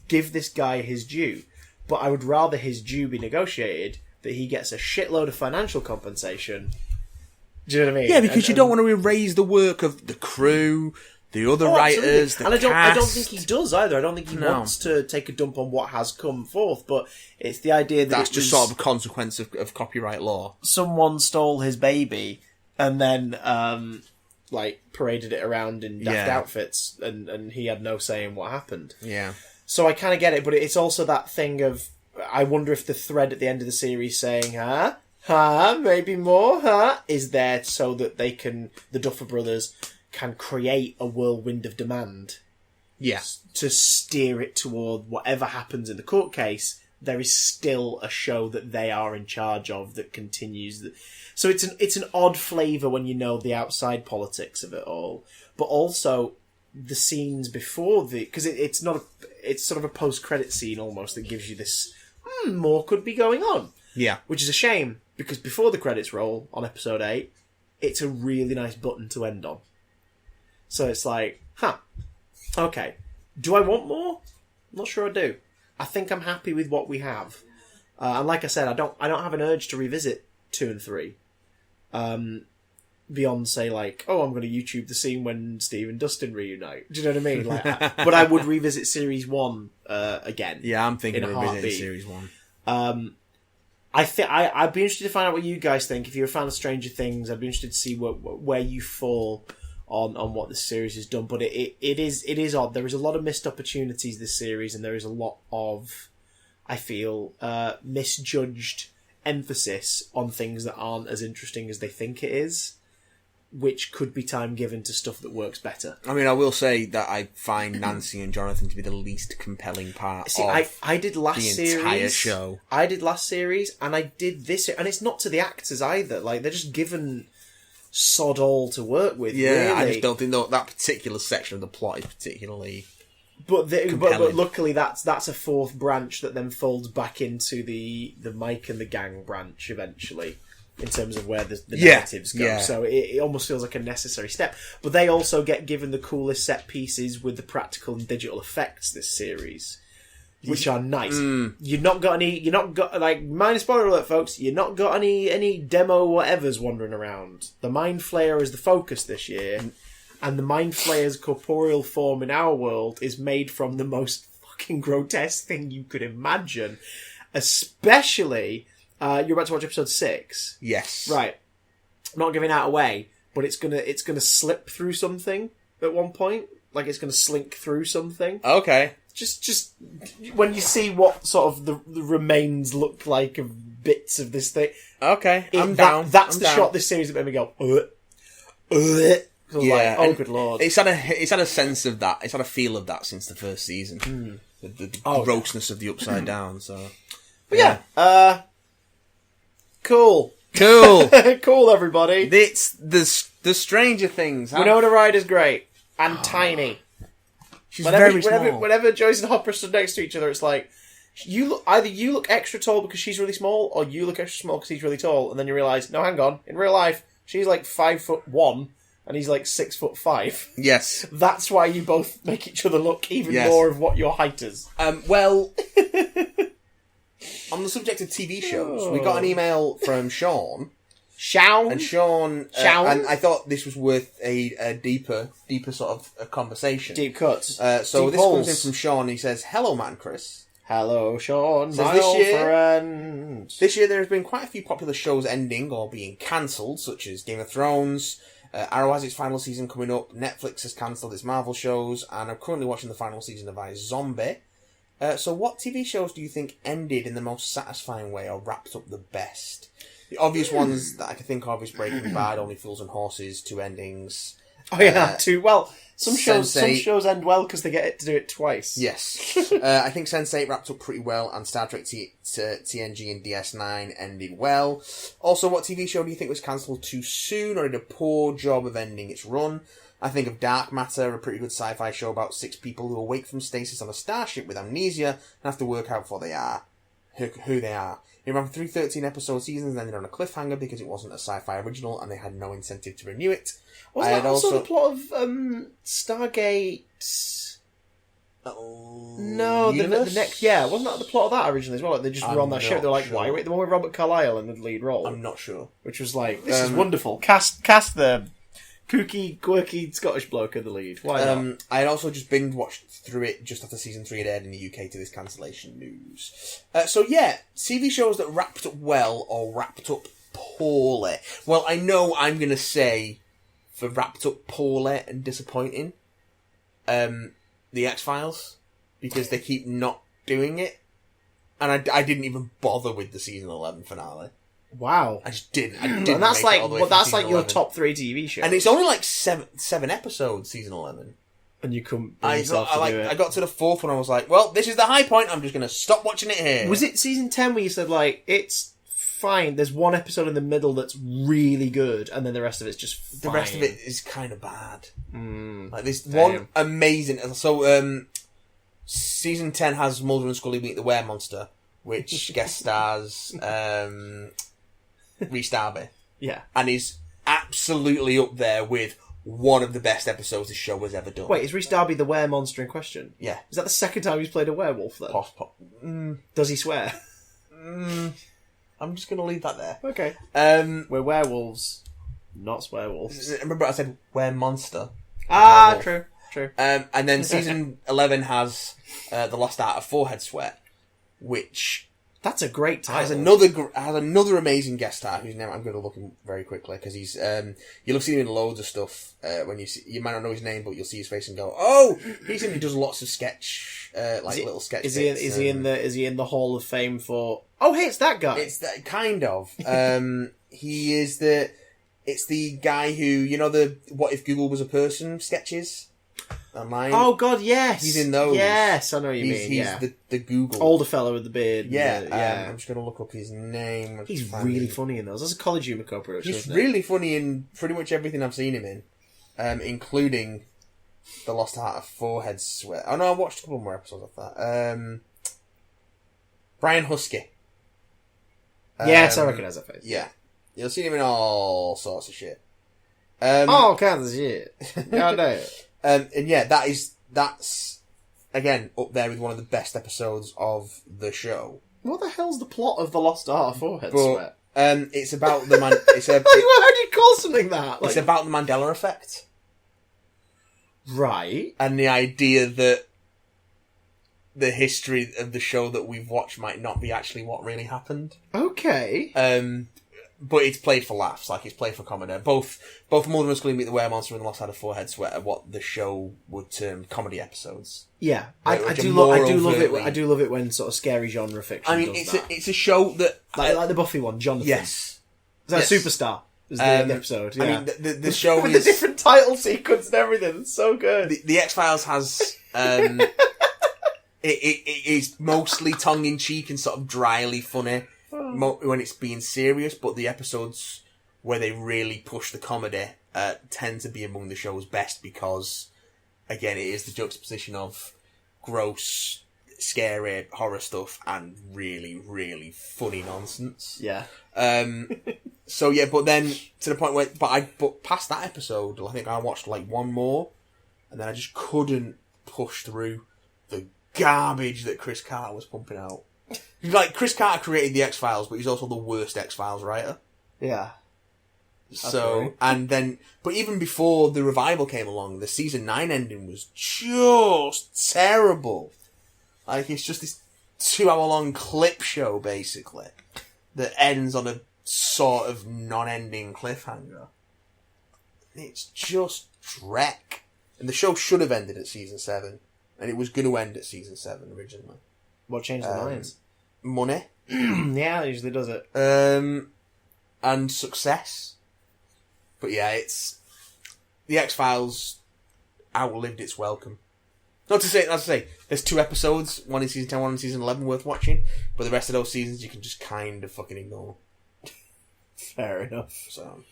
S2: give this guy his due. But I would rather his due be negotiated, that he gets a shitload of financial compensation. Do you know what I mean?
S1: Yeah, because you don't want to erase the work of the crew, the other writers, the cast.
S2: I don't think he does either. I don't think he wants to take a dump on what has come forth, but it's the idea that
S1: that's just sort of a consequence of copyright law.
S2: Someone stole his baby and then paraded it around in daft outfits, and he had no say in what happened.
S1: Yeah.
S2: So I kind of get it, but it's also that thing of, I wonder if the thread at the end of the series saying, maybe more, is there so that the Duffer Brothers can create a whirlwind of demand.
S1: Yeah.
S2: To steer it toward whatever happens in the court case, there is still a show that they are in charge of that continues. So it's an odd flavour when you know the outside politics of it all, but also the scenes before because it's sort of a post-credit scene almost that gives you this, more could be going on.
S1: Yeah.
S2: Which is a shame, because before the credits roll on episode 8, it's a really nice button to end on. So it's like, okay. Do I want more? I'm not sure I do. I think I'm happy with what we have. And like I said, I don't have an urge to revisit 2 and 3. Beyond, say, like, I'm going to YouTube the scene when Steve and Dustin reunite. Do you know what I mean? Like, but I would revisit Series 1 again.
S1: Yeah, I'm thinking of revisiting
S2: heartbeat.
S1: Series 1.
S2: I'd be interested to find out what you guys think. If you're a fan of Stranger Things, I'd be interested to see where you fall on what this series has done. But it is odd. There is a lot of missed opportunities this series, and there is a lot of, I feel, misjudged emphasis on things that aren't as interesting as they think it is, which could be time given to stuff that works better.
S1: I mean, I will say that I find Nancy and Jonathan to be the least compelling part of
S2: I did last
S1: the
S2: series,
S1: entire show.
S2: I did last series, and I did this, and it's not to the actors either. Like, they're just given sod all to work with.
S1: Yeah,
S2: really.
S1: I just don't think that particular section of the plot is particularly.
S2: But luckily, that's a fourth branch that then folds back into the Mike and the gang branch eventually, in terms of where the narratives go.
S1: Yeah.
S2: So it almost feels like a necessary step. But they also get given the coolest set pieces with the practical and digital effects this series, which are nice. You've not got like, minor spoiler alert, folks, you've not got any demo whatevers wandering around. The Mind Flayer is the focus this year, and the Mind Flayer's corporeal form in our world is made from the most fucking grotesque thing you could imagine. Especially, you're about to watch episode 6.
S1: Yes.
S2: Right. I'm not giving that away, but it's gonna slip through something at one point. Like, it's gonna slink through something.
S1: Okay.
S2: Just when you see what sort of the remains look like of bits of this thing.
S1: Okay, I'm down.
S2: That's
S1: I'm
S2: the
S1: down.
S2: shot this series that made me go, So
S1: Yeah,
S2: like, oh
S1: and
S2: good lord.
S1: It's had a sense of that. It's had a feel of that since the first season. The grossness of the Upside Down. So,
S2: But yeah, cool, cool, everybody.
S1: It's the Stranger Things.
S2: Winona Ryder's great and tiny.
S1: She's very small.
S2: Whenever Joyce and Hopper stood next to each other, it's like either you look extra tall because she's really small, or you look extra small because he's really tall, and then you realise, no, hang on, in real life she's like 5'1" and he's like 6'5".
S1: Yes,
S2: that's why you both make each other look even more of what your height is.
S1: Well, on the subject of TV shows, we got an email from Sean. And Sean, and I thought this was worth a deeper sort of a conversation.
S2: Deep cuts.
S1: So
S2: Deep
S1: this
S2: holes.
S1: comes in from Sean. He says, "Hello, Matt and Chris.
S2: Hello, Sean,
S1: Says
S2: my old friend.
S1: This year there has been quite a few popular shows ending or being cancelled, such as Game of Thrones. Arrow has its final season coming up. Netflix has cancelled its Marvel shows, and I'm currently watching the final season of iZombie. So what TV shows do you think ended in the most satisfying way or wrapped up the best?" The obvious ones that I can think of is Breaking Bad, Only Fools and Horses, 2 endings.
S2: Oh yeah, 2. Well, some shows
S1: Sense8
S2: end well because they get to do it twice.
S1: Yes. I think Sense8 wrapped up pretty well, and Star Trek TNG and DS9 ended well. Also, what TV show do you think was cancelled too soon or did a poor job of ending its run? I think of Dark Matter, a pretty good sci-fi show about 6 people who awake from stasis on a starship with amnesia and have to work out who they are. It ran for 3 13-episode seasons and ended on a cliffhanger because it wasn't a sci-fi original and they had no incentive to renew it.
S2: Wasn't that also the plot of Stargate? No, the next. Yeah, wasn't that the plot of that originally as well? Like, they just were on that ship. They're like, why? Wait, the one with Robert Carlyle in the lead role.
S1: I'm not sure.
S2: Which was like, this is wonderful. Cast the kooky, quirky Scottish bloke in the lead. Why not?
S1: I had also just binge watched through it just after season 3 had aired in the UK to this cancellation news. So yeah, TV shows that wrapped up well or wrapped up poorly. Well, I know I'm going to say for wrapped up poorly and disappointing, The X-Files, because they keep not doing it. And I didn't even bother with the season 11 finale.
S2: Wow.
S1: I just didn't.
S2: And that's like your top 3 TV shows.
S1: And it's only like seven episodes, season 11.
S2: And you couldn't bring yourself to do it.
S1: I got to the 4th one, I was like, well, this is the high point, I'm just going to stop watching it here.
S2: Was it season 10 where you said, like, it's fine, there's one episode in the middle that's really good, and then the rest of it's just fine?
S1: The rest of it is kind of bad. Like, there's one amazing... So, season 10 has Mulder and Scully meet the Were-Monster, which guest stars Rhys Darby.
S2: Yeah.
S1: And is absolutely up there with one of the best episodes the show has ever done.
S2: Wait, is Rhys Darby the were-monster in question?
S1: Yeah.
S2: Is that the second time he's played a werewolf, then? Does he swear?
S1: I'm just going to leave that there.
S2: Okay. We're werewolves, not swearwolves.
S1: Remember I said were-monster?
S2: True.
S1: And then season 11 has The Lost Art of Forehead Sweat, which
S2: That's a great title.
S1: Has another amazing guest star whose name I'm going to look him very quickly because he's you'll have seen him in loads of stuff. When you might not know his name, but you'll see his face and go, "Oh, he's in." He does lots of sketch, little sketch.
S2: Is he in the Hall of Fame for? Oh, hey, it's that guy.
S1: It's that kind of. He is the. It's the guy who the "What if Google was a person" sketches. Online.
S2: Oh God, yes,
S1: he's in those.
S2: Yes, I know what you mean.
S1: He's the Google
S2: older fellow with the beard.
S1: Yeah. I'm just gonna look up his name.
S2: He's really funny in those. That's a College Humor co-production.
S1: He's really funny in pretty much everything I've seen him in, including The Lost Art of Forehead Sweat. Oh no, I watched a couple more episodes of that. Brian Husky.
S2: Yes, I recognise that face.
S1: Yeah, you'll see him in all sorts of shit.
S2: All kinds of shit. God damn.
S1: And yeah, that's again up there with one of the best episodes of the show.
S2: What the hell's the plot of The Lost Art of Forehead Sweat?
S1: It's about the man.
S2: How do you call something that?
S1: It's about the Mandela effect,
S2: right?
S1: And the idea that the history of the show that we've watched might not be actually what really happened.
S2: Okay.
S1: But it's played for laughs, like it's played for comedy. Both Mulder and Scully Meet the Weremonster and The Lost Art of Forehead Sweat are what the show would term comedy episodes.
S2: Yeah, I do love it. I do love it when sort of scary genre fiction.
S1: I mean,
S2: does
S1: it's a show that
S2: like the Buffy one, Jonathan.
S1: Yes,
S2: is that Superstar? Is the episode? Yeah.
S1: I mean, the show
S2: with
S1: is
S2: the different title sequence and everything. It's so good.
S1: The X-Files has it is mostly tongue in cheek and sort of dryly funny when it's being serious, but the episodes where they really push the comedy tend to be among the show's best because, again, it is the juxtaposition of gross, scary horror stuff and really, really funny nonsense.
S2: Yeah.
S1: So yeah, but then to the point where, but past that episode, I think I watched like one more, and then I just couldn't push through the garbage that Chris Carter was pumping out. Like, Chris Carter created the X-Files, but he's also the worst X-Files writer.
S2: Yeah.
S1: So, and then, but even before the revival came along, the season 9 ending was just terrible. Like, it's just this 2-hour-long clip show, basically, that ends on a sort of non-ending cliffhanger. It's just dreck. And the show should have ended at season 7, and it was going to end at season 7 originally.
S2: What changed the minds?
S1: Money.
S2: Yeah, it usually does it.
S1: And success. But yeah, it's... The X-Files outlived its welcome. Not to say, there's 2 episodes, one in season 10, one in season 11 worth watching, but the rest of those seasons you can just kind of fucking ignore.
S2: Fair enough.
S1: So,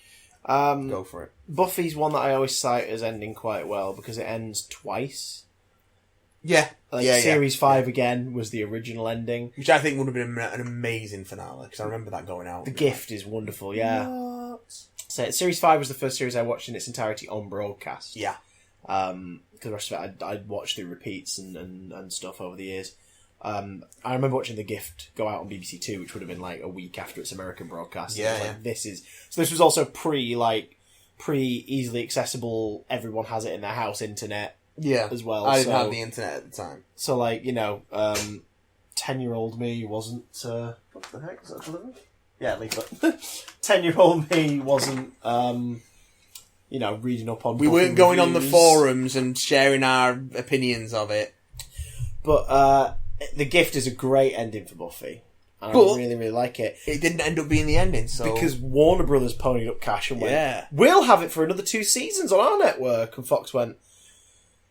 S1: go for it.
S2: Buffy's one that I always cite as ending quite well, because it ends twice.
S1: Yeah.
S2: Series 5 again was the original ending.
S1: Which I think would have been an amazing finale, because I remember that going out.
S2: The Gift is wonderful, yeah. What? So, Series 5 was the first series I watched in its entirety on broadcast.
S1: Yeah.
S2: Because the rest of it I'd watched through repeats and stuff over the years. I remember watching The Gift go out on BBC Two, which would have been like a week after its American broadcast.
S1: Yeah,
S2: This was also pre easily accessible, everyone has it in their house internet.
S1: Yeah,
S2: as well.
S1: I didn't have the internet at the time.
S2: So 10-year-old me wasn't. What the heck is that delivered? Yeah, leave it. 10-year-old me wasn't. Reading up on.
S1: We weren't going on the forums and sharing our opinions of it.
S2: But The Gift is a great ending for Buffy. And I really, really like it.
S1: It didn't end up being the ending, so...
S2: Because Warner Brothers ponied up cash and went, we'll have it for another 2 seasons on our network. And Fox went,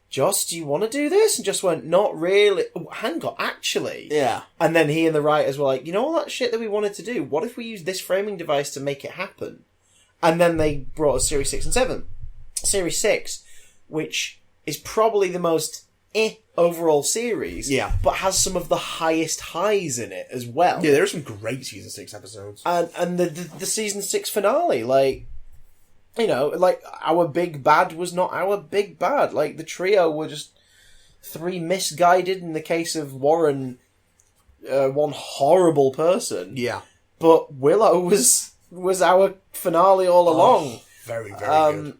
S2: Joss, do you want to do this? And Joss went, not really. Oh, hang on, actually.
S1: Yeah.
S2: And then he and the writers were like, all that shit that we wanted to do, what if we use this framing device to make it happen? And then they brought us Series 6 and 7. Series 6, which is probably the most overall series, but has some of the highest highs in it as well.
S1: Yeah, there are some great Season 6 episodes.
S2: And the Season 6 finale, our big bad was not our big bad. Like, the trio were just 3 misguided, in the case of Warren, one horrible person.
S1: Yeah.
S2: But Willow was our finale all along.
S1: Very, very good.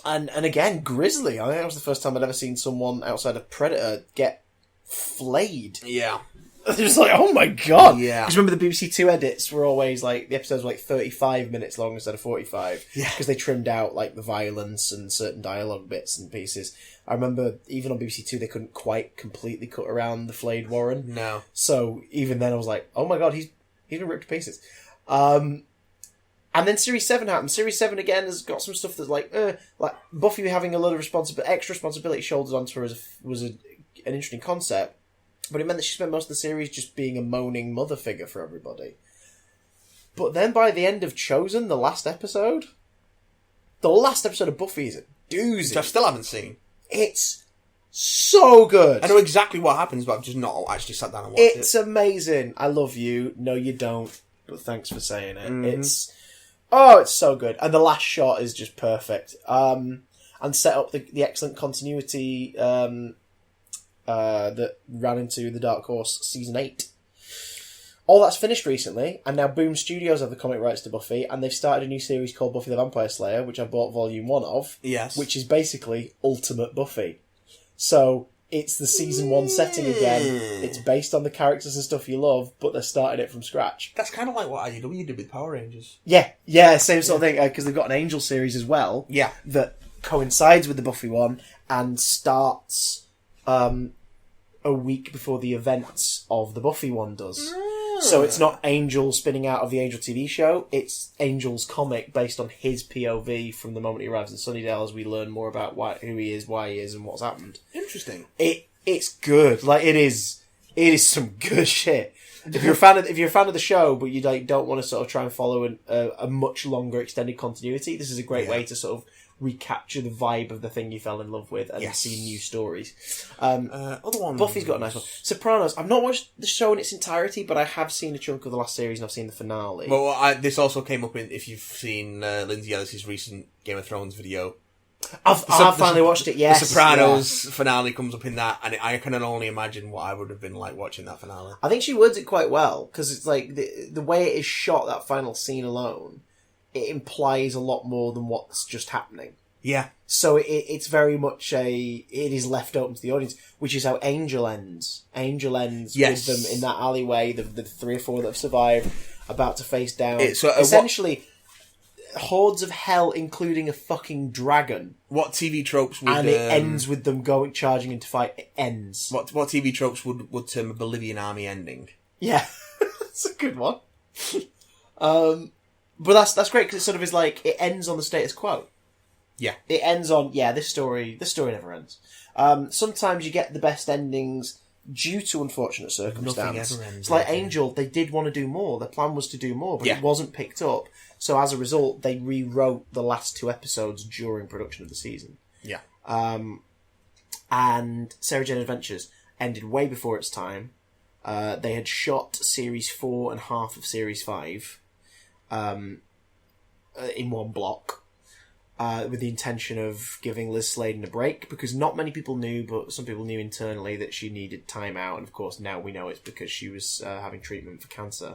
S2: And again, Grizzly. I think that was the first time I'd ever seen someone outside of Predator get flayed.
S1: Yeah.
S2: It was like, oh my god!
S1: Yeah.
S2: Because remember the BBC Two edits were always like, the episodes were like 35 minutes long instead of 45.
S1: Yeah.
S2: Because they trimmed out like the violence and certain dialogue bits and pieces. I remember even on BBC Two they couldn't quite completely cut around the flayed Warren.
S1: No.
S2: So even then I was like, oh my god, he's been ripped to pieces. And then Series 7 happened. Series 7 again has got some stuff that's like Buffy having a lot of extra responsibility shouldered onto her was an interesting concept. But it meant that she spent most of the series just being a moaning mother figure for everybody. But then by the end of Chosen, the last episode of Buffy is a doozy.
S1: Which I still haven't seen.
S2: It's so good.
S1: I know exactly what happens, but I've just not actually sat down and watched it.
S2: It's amazing. I love you. No, you don't. But thanks for saying it.
S1: Mm-hmm.
S2: It's so good. And the last shot is just perfect. And set up the excellent continuity that ran into the Dark Horse Season 8. All that's finished recently, and now Boom Studios have the comic rights to Buffy, and they've started a new series called Buffy the Vampire Slayer, which I bought Volume 1 of.
S1: Yes.
S2: Which is basically Ultimate Buffy. So, it's the Season 1 setting again. It's based on the characters and stuff you love, but they're starting it from scratch.
S1: That's kind of like what IDW did with Power Rangers.
S2: Yeah, same sort of thing, because they've got an Angel series as well.
S1: Yeah.
S2: That coincides with the Buffy one, and starts a week before the events of the Buffy one does. So it's not Angel spinning out of the Angel TV show, it's Angel's comic based on his POV from the moment he arrives in Sunnydale as we learn more about who he is, why he is, and what's happened.
S1: Interesting.
S2: It's good. Like, it is some good shit. If you're a fan of the show, but you don't want to sort of try and follow a much longer extended continuity, this is a great way to sort of recapture the vibe of the thing you fell in love with and see new stories.
S1: Other ones.
S2: Buffy's got a nice one. Sopranos. I've not watched the show in its entirety, but I have seen a chunk of the last series and I've seen the finale.
S1: Well, this also came up if you've seen Lindsay Ellis's recent Game of Thrones video.
S2: I've finally watched it, yes.
S1: The Sopranos finale comes up in that, and I can only imagine what I would have been like watching that finale.
S2: I think she words it quite well, because it's like, the way it is shot, that final scene alone, it implies a lot more than what's just happening.
S1: Yeah.
S2: So it's very much it is left open to the audience, which is how Angel ends. Angel ends with them in that alleyway, the 3 or 4 that have survived, about to face down. Essentially, hordes of hell, including a fucking dragon.
S1: What TV tropes would...
S2: And it ends with them charging into fight. It ends.
S1: What TV tropes would term a Bolivian army ending?
S2: Yeah. That's a good one. But that's great, because it sort of is like, it ends on the status quo.
S1: Yeah.
S2: It ends on, this story never ends. Sometimes you get the best endings due to unfortunate circumstance.
S1: Nothing ever ends.
S2: It's like Angel, they did want to do more. Their plan was to do more, but it wasn't picked up. So as a result, they rewrote the last 2 episodes during production of the season.
S1: Yeah.
S2: And Sarah Jane Adventures ended way before its time. They had shot Series 4 and half of Series 5 in one block. With the intention of giving Liz Sladen a break, because not many people knew, but some people knew internally that she needed time out, and of course now we know it's because she was having treatment for cancer.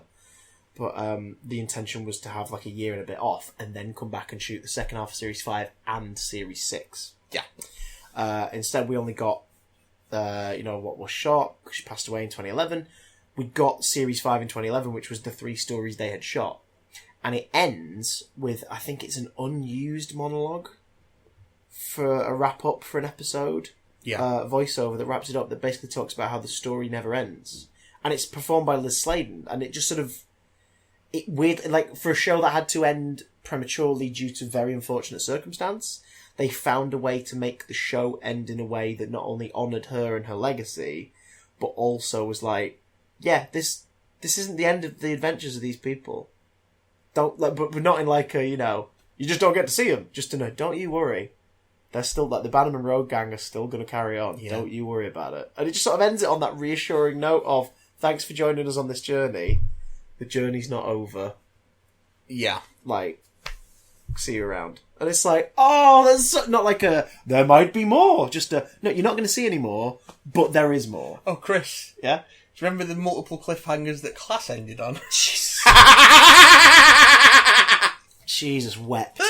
S2: But the intention was to have like a year and a bit off, and then come back and shoot the second half of Series 5 and Series 6.
S1: Yeah.
S2: Instead we only got, what was shot, because she passed away in 2011. We got Series 5 in 2011, which was the 3 stories they had shot. And it ends with, I think it's an unused monologue for a wrap-up for an episode.
S1: Yeah.
S2: Voiceover that wraps it up, that basically talks about how the story never ends. And it's performed by Liz Sladen. And it just sort of... for a show that had to end prematurely due to very unfortunate circumstance, they found a way to make the show end in a way that not only honoured her and her legacy, but also was like, this isn't the end of the adventures of these people. But not in like a, you just don't get to see them. Just to know, don't you worry. They're still, the Bannerman Road gang are still going to carry on. Yeah. Don't you worry about it. And it just sort of ends it on that reassuring note of, thanks for joining us on this journey. The journey's not over.
S1: Yeah.
S2: See you around. And it's like, there's not like there might be more. Just no, you're not going to see any more, but there is more.
S1: Oh, Chris.
S2: Yeah?
S1: Do you remember the multiple cliffhangers that Class ended on?
S2: Jesus wept.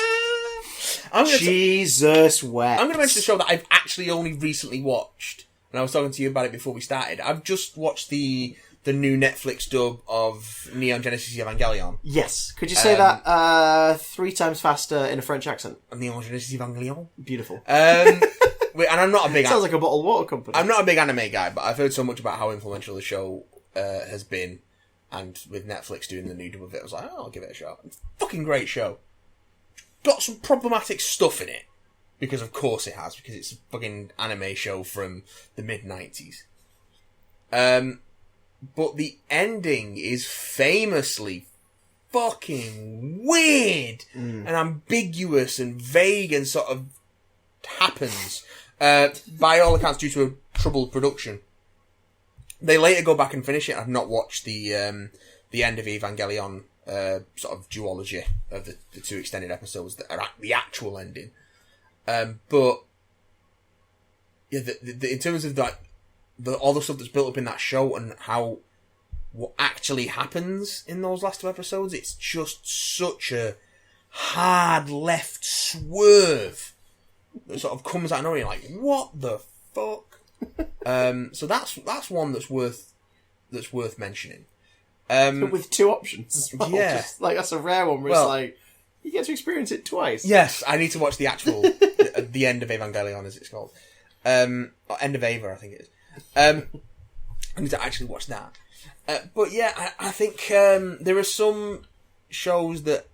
S1: Jesus
S2: wept.
S1: I'm going to mention a show that I've actually only recently watched, and I was talking to you about it before we started. I've just watched the the new Netflix dub of Neon Genesis Evangelion.
S2: Yes. Could you say that 3 times faster in a French accent?
S1: Neon Genesis Evangelion.
S2: Beautiful.
S1: And I'm not a big...
S2: Sounds like a bottled water company.
S1: I'm not a big anime guy, but I've heard so much about how influential the show has been, and with Netflix doing the new dub of it, I was like, oh, I'll give it a shot. It's a fucking great show. Got some problematic stuff in it, because of course it has, because it's a fucking anime show from the mid-90s. But the ending is famously fucking weird and ambiguous and vague and sort of happens, by all accounts due to a troubled production. They later go back and finish it. I've not watched the end of Evangelion sort of duology of the 2 extended episodes that are the actual ending. But yeah, in terms of that, all the stuff that's built up in that show and what actually happens in those last 2 episodes, it's just such a hard left swerve that sort of comes out of nowhere. You're like, what the fuck? So that's one that's worth mentioning.
S2: With 2 options as well.
S1: Yeah.
S2: Just, like, that's a rare one where it's like, you get to experience it twice.
S1: Yes, I need to watch the actual, the end of Evangelion, as it's called. Or End of Eva, I think it is. I need to actually watch that. But yeah, I think there are some shows that...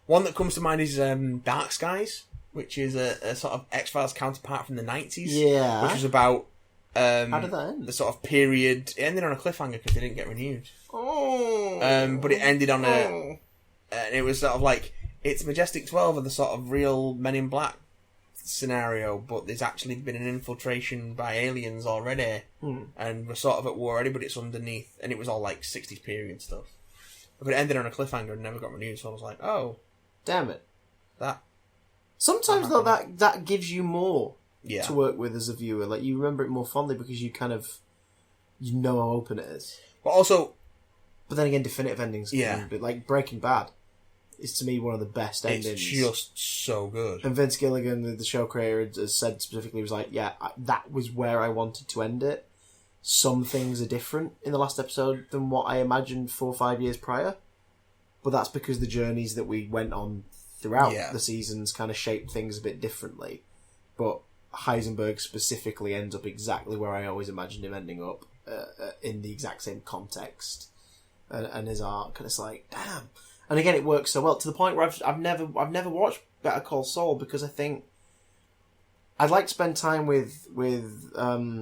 S1: one that comes to mind is Dark Skies, which is a sort of X-Files counterpart from the 90s.
S2: Yeah.
S1: Which was about...
S2: how did that end?
S1: The sort of period... It ended on a cliffhanger because they didn't get renewed.
S2: Oh.
S1: But it ended on a... And it was sort of like... It's Majestic 12 of the sort of real Men in Black scenario, but there's actually been an infiltration by aliens already, and we're sort of at war already, but it's underneath, and it was all like 60s period stuff. But it ended on a cliffhanger and never got renewed, so I was like, oh.
S2: Damn it.
S1: That.
S2: Sometimes, though, that gives you more
S1: Yeah.
S2: to work with as a viewer. Like, you remember it more fondly because you know how open it is.
S1: But also...
S2: But then again, definitive endings can be, like, Breaking Bad is, to me, one of the best endings.
S1: It's just so good.
S2: And Vince Gilligan, the show creator, has said specifically, was like, yeah, that was where I wanted to end it. Some things are different in the last episode than what I imagined 4 or 5 years prior. But that's because the journeys that we went on throughout the seasons kind of shaped things a bit differently. But Heisenberg specifically ends up exactly where I always imagined him ending up, in the exact same context. And his arc, and it's like, damn. And again, it works so well to the point where I've never watched Better Call Saul because I think I'd like to spend time with Bob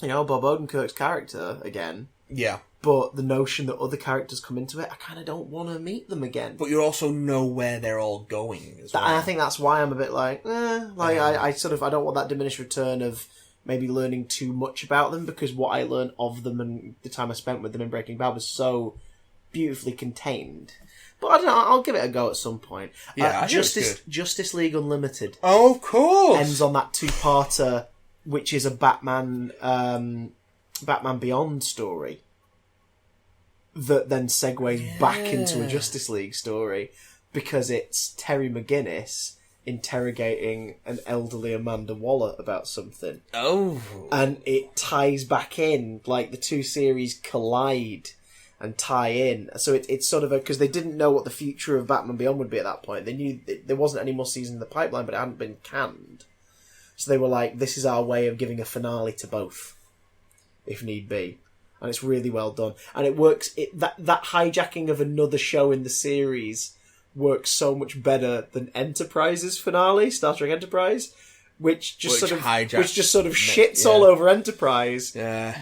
S2: Odenkirk's character again.
S1: Yeah.
S2: But the notion that other characters come into it, I kind of don't want to meet them again.
S1: But you also know where they're all going as well.
S2: And I think that's why I'm a bit like, I don't want that diminished return of maybe learning too much about them, because what I learned of them and the time I spent with them in Breaking Bad was so beautifully contained. But I don't know, I'll give it a go at some point.
S1: Yeah,
S2: Justice League Unlimited.
S1: Oh, of course!
S2: Ends on that 2-parter, which is a Batman Beyond story that then segues back into a Justice League story, because it's Terry McGinnis interrogating an elderly Amanda Waller about something.
S1: Oh.
S2: And it ties back in, like the 2 series collide and tie in. So it's sort of because they didn't know what the future of Batman Beyond would be at that point. They knew there wasn't any more season in the pipeline, but it hadn't been canned. So they were like, this is our way of giving a finale to both, if need be. And it's really well done. And it works, that hijacking of another show in the series works so much better than Enterprise's finale, Star Trek Enterprise, which just sort of shits all over Enterprise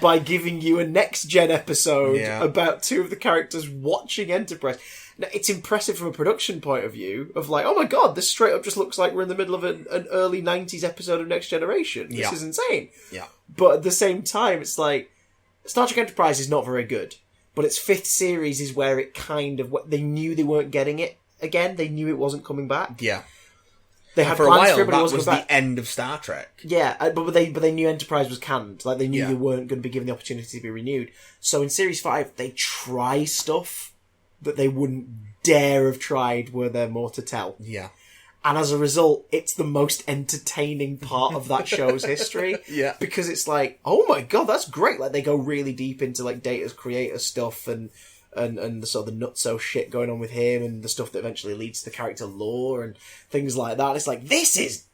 S2: by giving you a next gen episode about 2 of the characters watching Enterprise. Now, it's impressive from a production point of view of like, oh my god, this straight up just looks like we're in the middle of an early 90s episode of Next Generation. This is insane. Yeah. But at the same time, it's like, Star Trek Enterprise is not very good, but its 5th series is where it kind of, they knew they weren't getting it again. They knew it wasn't coming back. Yeah. They had
S1: for a while,
S2: that
S1: was the end of Star Trek.
S2: Yeah, but they knew Enterprise was canned. Like, they knew they weren't going to be given the opportunity to be renewed. So in Series 5, they try stuff that they wouldn't dare have tried were there more to tell. Yeah. And as a result, it's the most entertaining part of that show's history.
S1: Yeah.
S2: Because it's like, oh my god, that's great. Like, they go really deep into, like, Data's creator stuff and the sort of the nutso shit going on with him and the stuff that eventually leads to the character lore and things like that. And it's like, this is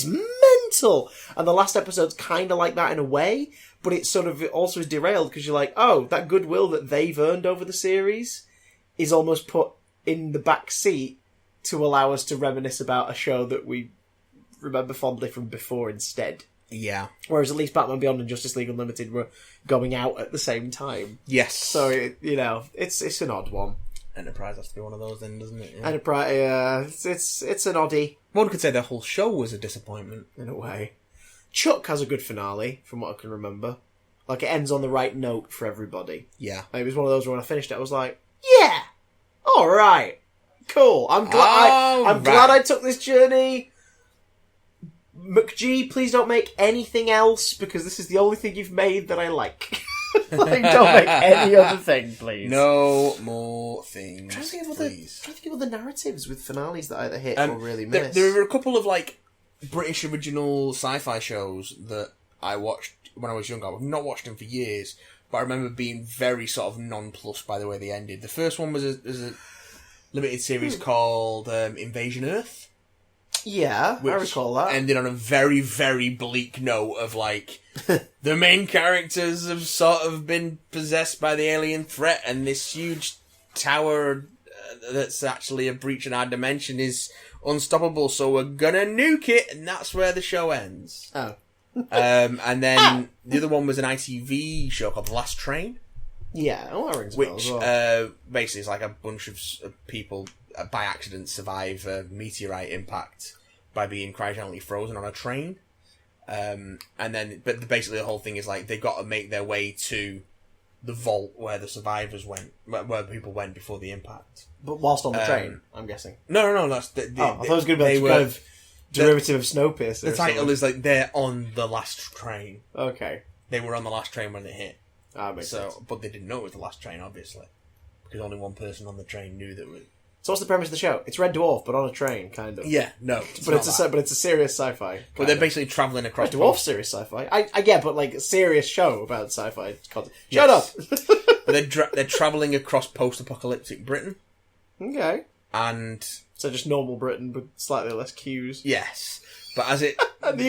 S2: mental! And the last episode's kind of like that in a way, but it sort of also is derailed because you're like, oh, that goodwill that they've earned over the series is almost put in the back seat to allow us to reminisce about a show that we remember fondly from before instead.
S1: Yeah.
S2: Whereas at least Batman Beyond and Justice League Unlimited were going out at the same time.
S1: Yes.
S2: So, it's an odd one.
S1: Enterprise has to be one of those then, doesn't it? Yeah.
S2: Enterprise, it's an oddie.
S1: One could say the whole show was a disappointment.
S2: In a way. Chuck has a good finale, from what I can remember. Like, it ends on the right note for everybody.
S1: Yeah.
S2: It was one of those where when I finished it, I was like, yeah! Alright! Cool. I'm glad I took this journey. McG, please don't make anything else, because this is the only thing you've made that I like. Like, don't make any other thing, please.
S1: No more things, please.
S2: Trying to think of the narratives with finales that I either hit or really miss.
S1: There were a couple of, like, British original sci-fi shows that I watched when I was younger. I've not watched them for years, but I remember being very sort of nonplussed by the way they ended. The first one was a limited series called Invasion Earth.
S2: Yeah, I recall that.
S1: Ended on a very, very bleak note of, like, the main characters have sort of been possessed by the alien threat, and this huge tower that's actually a breach in our dimension is unstoppable, so we're gonna nuke it, and that's where the show ends.
S2: Oh.
S1: And then the other one was an ITV show called The Last Train.
S2: Yeah, that rings a bell
S1: Which
S2: as well.
S1: basically is like a bunch of people by accident survive a meteorite impact by being cryogenically frozen on a train. But basically the whole thing is like they've got to make their way to the vault where the survivors went, where people went before the impact.
S2: But whilst on the train, I'm guessing.
S1: No, that's...
S2: I thought it was going to be kind of derivative of Snowpiercer.
S1: The title is like, they're on the last train.
S2: Okay.
S1: They were on the last train when it hit.
S2: Makes sense.
S1: But they didn't know it was the last train, obviously. Because only one person on the train knew that it was...
S2: So what's the premise of the show? It's Red Dwarf, but on a train, kind of.
S1: Yeah, no.
S2: But it's a serious sci-fi.
S1: But they're basically travelling across...
S2: Red Dwarf, serious sci-fi. I get, but like a serious show about sci-fi content. Shut up!
S1: But they're travelling across post-apocalyptic Britain.
S2: Okay.
S1: And...
S2: So just normal Britain, but slightly less queues.
S1: Yes. But as it...
S2: and the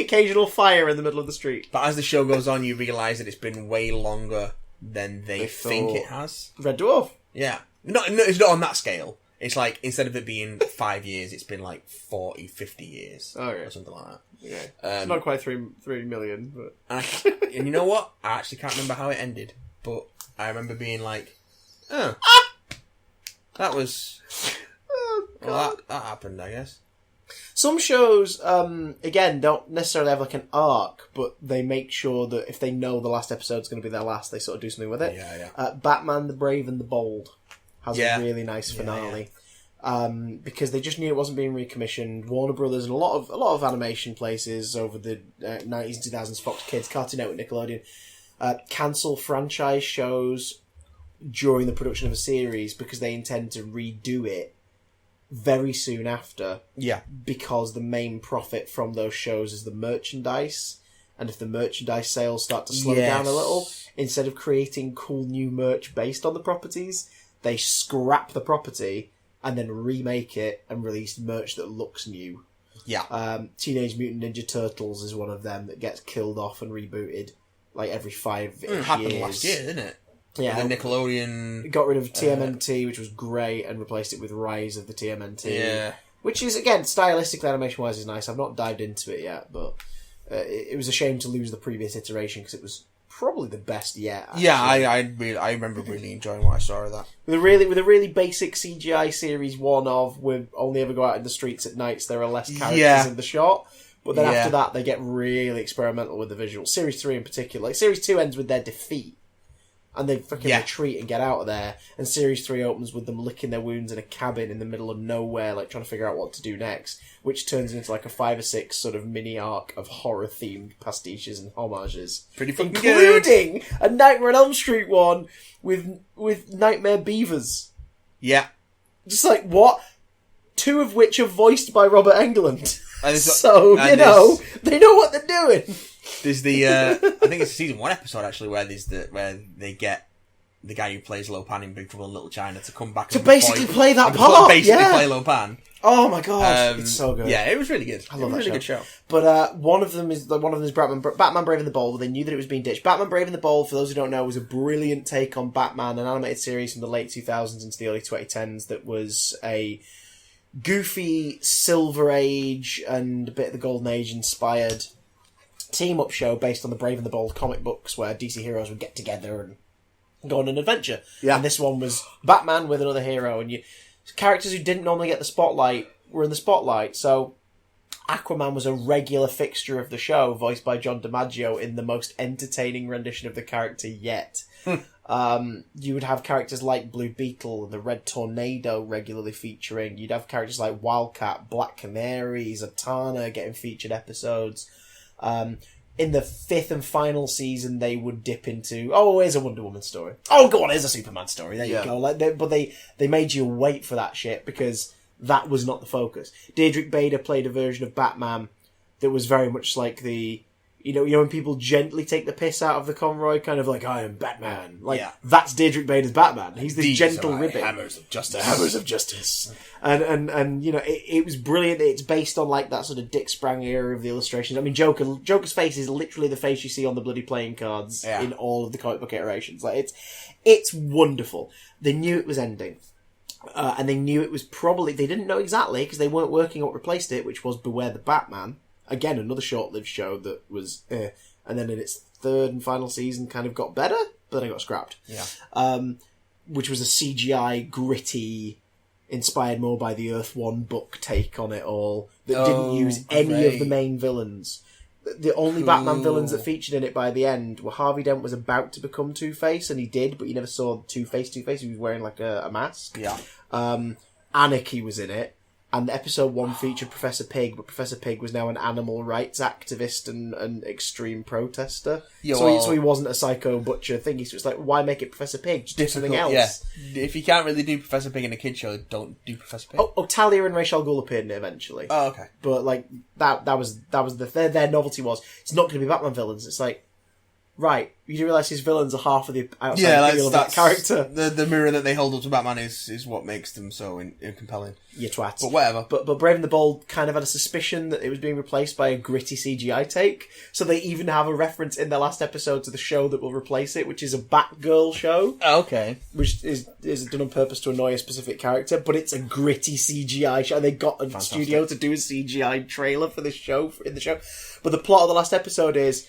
S2: occasional fire in the middle of the street.
S1: But as the show goes on, you realise that it's been way longer than they think it has.
S2: Red Dwarf?
S1: Yeah. No, it's not on that scale. It's like, instead of it being 5 years, it's been like 40, 50 years.
S2: Okay.
S1: Or something like that.
S2: Okay. It's not quite 3 million, but...
S1: And you know what? I actually can't remember how it ended. But I remember being like, oh. That was...
S2: Oh, God.
S1: Well, that happened, I guess.
S2: Some shows, again, don't necessarily have like an arc, but they make sure that if they know the last episode's going to be their last, they sort of do something with it.
S1: Yeah.
S2: Batman, the Brave and the Bold has a really nice finale. Because they just knew it wasn't being recommissioned. Warner Brothers and a lot of animation places over the 90s and 2000s, Fox Kids, Cartoon Network, Nickelodeon, cancel franchise shows during the production of a series because they intend to redo it very soon after.
S1: Yeah.
S2: Because the main profit from those shows is the merchandise. And if the merchandise sales start to slow down a little, instead of creating cool new merch based on the properties, they scrap the property and then remake it and release merch that looks new.
S1: Yeah.
S2: Teenage Mutant Ninja Turtles is one of them that gets killed off and rebooted like every 5 years. It
S1: happened last year, didn't it?
S2: Yeah,
S1: and Nickelodeon
S2: got rid of TMNT, which was great, and replaced it with Rise of the TMNT.
S1: Yeah,
S2: which is again stylistically, animation-wise, is nice. I've not dived into it yet, but it was a shame to lose the previous iteration because it was probably the best yet. Actually.
S1: Yeah, I remember really enjoying what I saw of that.
S2: With a really basic CGI series one of we only ever go out in the streets at nights. There are less characters in the shot. But then after that, they get really experimental with the visuals. Series 3 in particular. Like, Series 2 ends with their defeat. And they fucking retreat and get out of there. And Series 3 opens with them licking their wounds in a cabin in the middle of nowhere, like trying to figure out what to do next. Which turns into like a 5 or 6 sort of mini arc of horror-themed pastiches and homages.
S1: Pretty fucking
S2: including
S1: good.
S2: a Nightmare on Elm Street one with Nightmare Beavers.
S1: Yeah.
S2: Just like, what? two of which are voiced by Robert Englund.
S1: And
S2: So, they know what they're doing.
S1: There's the I think it's a season 1 episode actually where they get the guy who plays Lopan in Big Trouble in Little China to come back
S2: to basically play that part.
S1: Play Lopan.
S2: Oh my god, it's so good.
S1: Yeah, it was really good.
S2: I love that
S1: really good show.
S2: But one of them is Batman Brave and the Bold. They knew that it was being ditched. Batman Brave and the Bold, for those who don't know, was a brilliant take on Batman, an animated series from the late 2000s into the early 2010s that was a goofy Silver Age and a bit of the Golden Age inspired team-up show based on the Brave and the Bold comic books where DC heroes would get together and go on an adventure. Yeah. And this one was Batman with another hero, and characters who didn't normally get the spotlight were in the spotlight. So Aquaman was a regular fixture of the show, voiced by John DiMaggio in the most entertaining rendition of the character yet. You would have characters like Blue Beetle and the Red Tornado regularly featuring. You'd have characters like Wildcat, Black Canary, Zatanna getting featured episodes. In the 5th and final season, they would dip into, here's a Wonder Woman story. Oh, go on, here's a Superman story. There you go. But they made you wait for that shit because that was not the focus. Diedrich Bader played a version of Batman that was very much like the, you know when people gently take the piss out of the Conroy, kind of like, I am Batman. That's Diedrich Bader's Batman. He's the gentle ribbon.
S1: Hammers of justice.
S2: Hammers of justice. And it was brilliant. It's based on like that sort of Dick Sprang era of the illustrations. I mean, Joker's face is literally the face you see on the bloody playing cards in all of the comic book iterations. Like it's wonderful. They knew it was ending. And they knew it was probably, they didn't know exactly because they weren't working on what replaced it, which was Beware the Batman. Again, another short-lived show that was, and then in its 3rd and final season kind of got better, but then it got scrapped. Yeah. Which was a CGI, gritty, inspired more by the Earth One book take on it all, that didn't use any of the main villains. The only Batman villains that featured in it by the end were Harvey Dent was about to become Two-Face, and he did, but you never saw Two-Face. He was wearing like a mask. Yeah. Anarchy was in it. And episode 1 featured Professor Pig, but Professor Pig was now an animal rights activist and extreme protester. So he wasn't a psycho butcher thingy. So it's like, why make it Professor Pig? Just do something else.
S1: Yeah. If you can't really do Professor Pig in a kid show, don't do Professor Pig.
S2: Talia and Ra's al Ghul appeared in it eventually.
S1: Oh, okay.
S2: But like that was their novelty was it's not going to be Batman villains. It's like, right, you do realise his villains are half of the outside appeal of that character.
S1: The mirror that they hold up to Batman is what makes them so compelling.
S2: You twat.
S1: But whatever.
S2: But Brave and the Bold kind of had a suspicion that it was being replaced by a gritty CGI take, so they even have a reference in their last episode to the show that will replace it, which is a Batgirl show.
S1: Oh, okay.
S2: Which is done on purpose to annoy a specific character, but it's a gritty CGI show. They got a studio to do a CGI trailer for this show, in the show. But the plot of the last episode is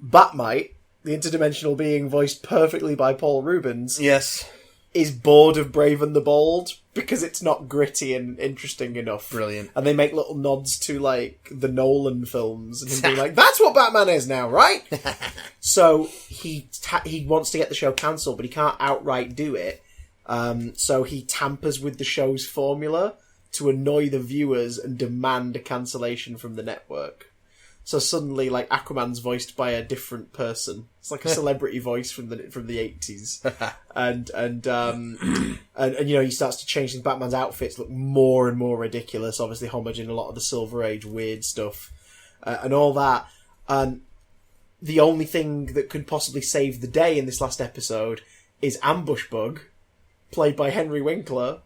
S2: Batmite, the interdimensional being voiced perfectly by Paul Rubens, is bored of Brave and the Bold because it's not gritty and interesting enough.
S1: Brilliant.
S2: And they make little nods to, like, the Nolan films and him being like, that's what Batman is now, right? So he wants to get the show cancelled, but he can't outright do it. So he tampers with the show's formula to annoy the viewers and demand a cancellation from the network. So suddenly, like, Aquaman's voiced by a different person. It's like a celebrity voice from the 80s. and he starts to change things. Batman's outfits look more and more ridiculous, obviously homaging a lot of the Silver Age weird stuff. And all that. The only thing that could possibly save the day in this last episode is Ambush Bug, played by Henry Winkler,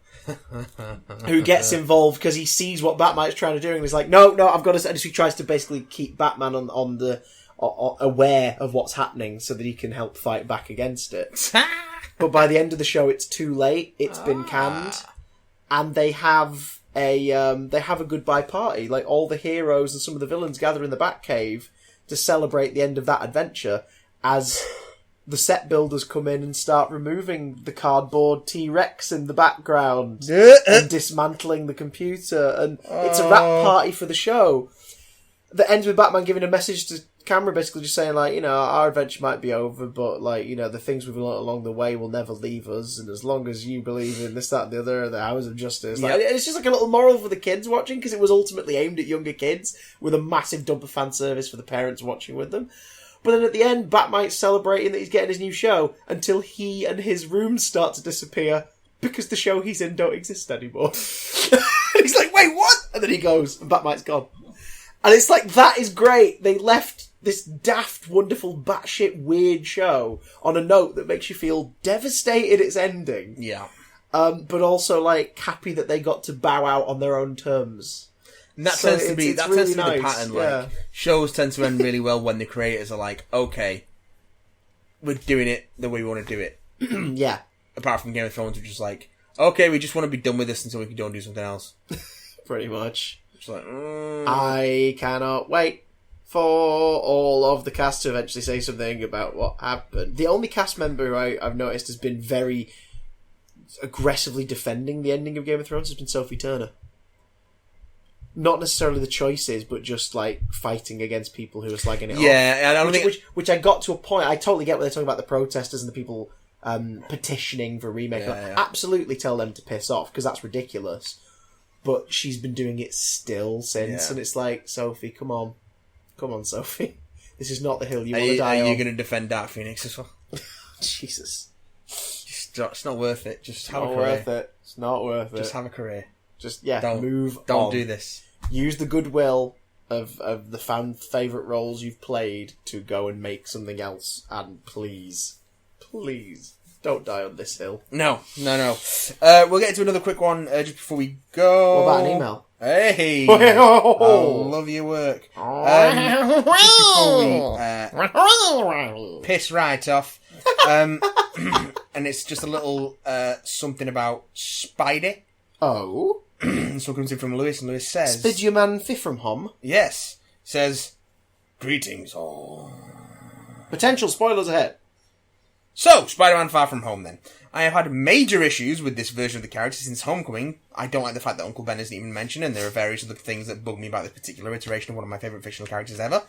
S2: who gets involved because he sees what Batman is trying to do and he's like, no, I've got to... And he tries to basically keep Batman on the aware of what's happening so that he can help fight back against it. But by the end of the show, it's too late. It's been canned. And they have a goodbye party. Like, all the heroes and some of the villains gather in the Batcave to celebrate the end of that adventure as the set builders come in and start removing the cardboard T-Rex in the background and dismantling the computer. And it's a wrap party for the show that ends with Batman giving a message to camera, basically just saying, like, our adventure might be over, but, like, the things we've learned along the way will never leave us, and as long as you believe in this, that, and the other, the hours of justice. Like, it's just like a little moral for the kids watching, because it was ultimately aimed at younger kids, with a massive dump of fan service for the parents watching with them. But then at the end, Batmite's celebrating that he's getting his new show until he and his rooms start to disappear because the show he's in don't exist anymore. He's He's like, wait, what? And then he goes, and Batmite's gone. And it's like, that is great. They left this daft, wonderful, batshit weird show on a note that makes you feel devastated it's ending.
S1: Yeah.
S2: But also, like, happy that they got to bow out on their own terms.
S1: And that tends to be
S2: really
S1: the pattern. Like, shows tend to end really well when the creators are like, okay, we're doing it the way we want to do it.
S2: Yeah.
S1: Apart from Game of Thrones, which is like, okay, we just want to be done with this until we can go and do something else.
S2: Pretty much.
S1: It's like,
S2: I cannot wait for all of the cast to eventually say something about what happened. The only cast member I've noticed has been very aggressively defending the ending of Game of Thrones has been Sophie Turner. Not necessarily the choices, but just like fighting against people who are slagging it off.
S1: Yeah, I don't think...
S2: which I got to a point. I totally get what they're talking about, the protesters and the people petitioning for a remake.
S1: Yeah.
S2: Absolutely tell them to piss off, because that's ridiculous. But she's been doing it still since, and it's like, Sophie, come on, Sophie. This is not the hill you want to die on.
S1: Are you going to defend Dark Phoenix as well?
S2: Jesus,
S1: it's not worth it. Just have a career.
S2: Worth it. It's not worth it.
S1: Just have a career.
S2: Just
S1: move on. Don't do this.
S2: Use the goodwill of the fan favourite roles you've played to go and make something else, and please, don't die on this hill.
S1: No. We'll get into another quick one just before we go.
S2: What about an email?
S1: Hey! I love your work. Just before we piss right off, and it's just a little something about Spidey.
S2: Oh?
S1: This one comes in from Lewis, and Lewis says...
S2: Spid your man fi from home?
S1: Yes. Says, greetings all.
S2: Potential spoilers ahead.
S1: So, Spider-Man Far From Home then. I have had major issues with this version of the character since Homecoming. I don't like the fact that Uncle Ben isn't even mentioned, and there are various other things that bug me about this particular iteration of one of my favourite fictional characters ever.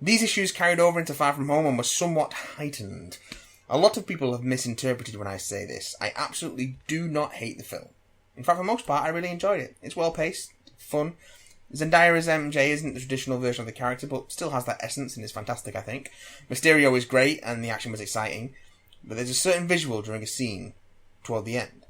S1: These issues carried over into Far From Home and were somewhat heightened. A lot of people have misinterpreted when I say this. I absolutely do not hate the film. In fact, for the most part, I really enjoyed it. It's well-paced, fun. Zendaya as MJ isn't the traditional version of the character, but still has that essence and is fantastic, I think. Mysterio is great, and the action was exciting. But there's a certain visual during a scene toward the end.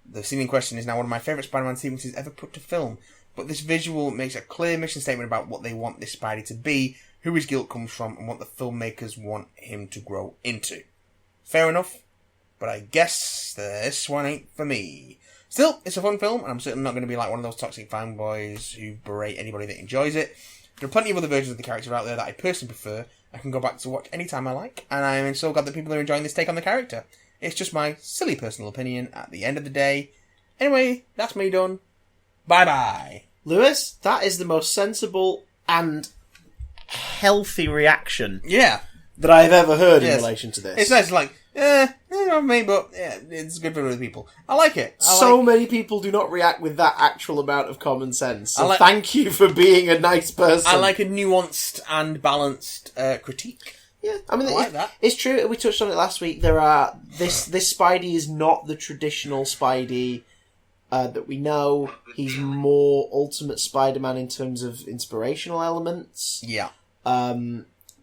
S1: The scene in question is now one of my favourite Spider-Man sequences ever put to film, but this visual makes a clear mission statement about what they want this Spidey to be, who his guilt comes from, and what the filmmakers want him to grow into. Fair enough, but I guess this one ain't for me. Still, it's a fun film, and I'm certainly not going to be like one of those toxic fanboys who berate anybody that enjoys it. There are plenty of other versions of the character out there that I personally prefer. I can go back to watch anytime I like, and I am so glad that people are enjoying this take on the character. It's just my silly personal opinion at the end of the day. Anyway, that's me done. Bye-bye.
S2: Lewis, that is the most sensible and healthy reaction that I have ever heard in relation to this.
S1: It's nice, like, not me, but it's good for other people. I like it.
S2: Many people do not react with that actual amount of common sense. So thank you for being a nice person.
S1: I like a nuanced and balanced critique.
S2: Yeah, I mean,
S1: like that.
S2: It's true. We touched on it last week. This Spidey is not the traditional Spidey that we know. He's more Ultimate Spider-Man in terms of inspirational elements.
S1: Yeah.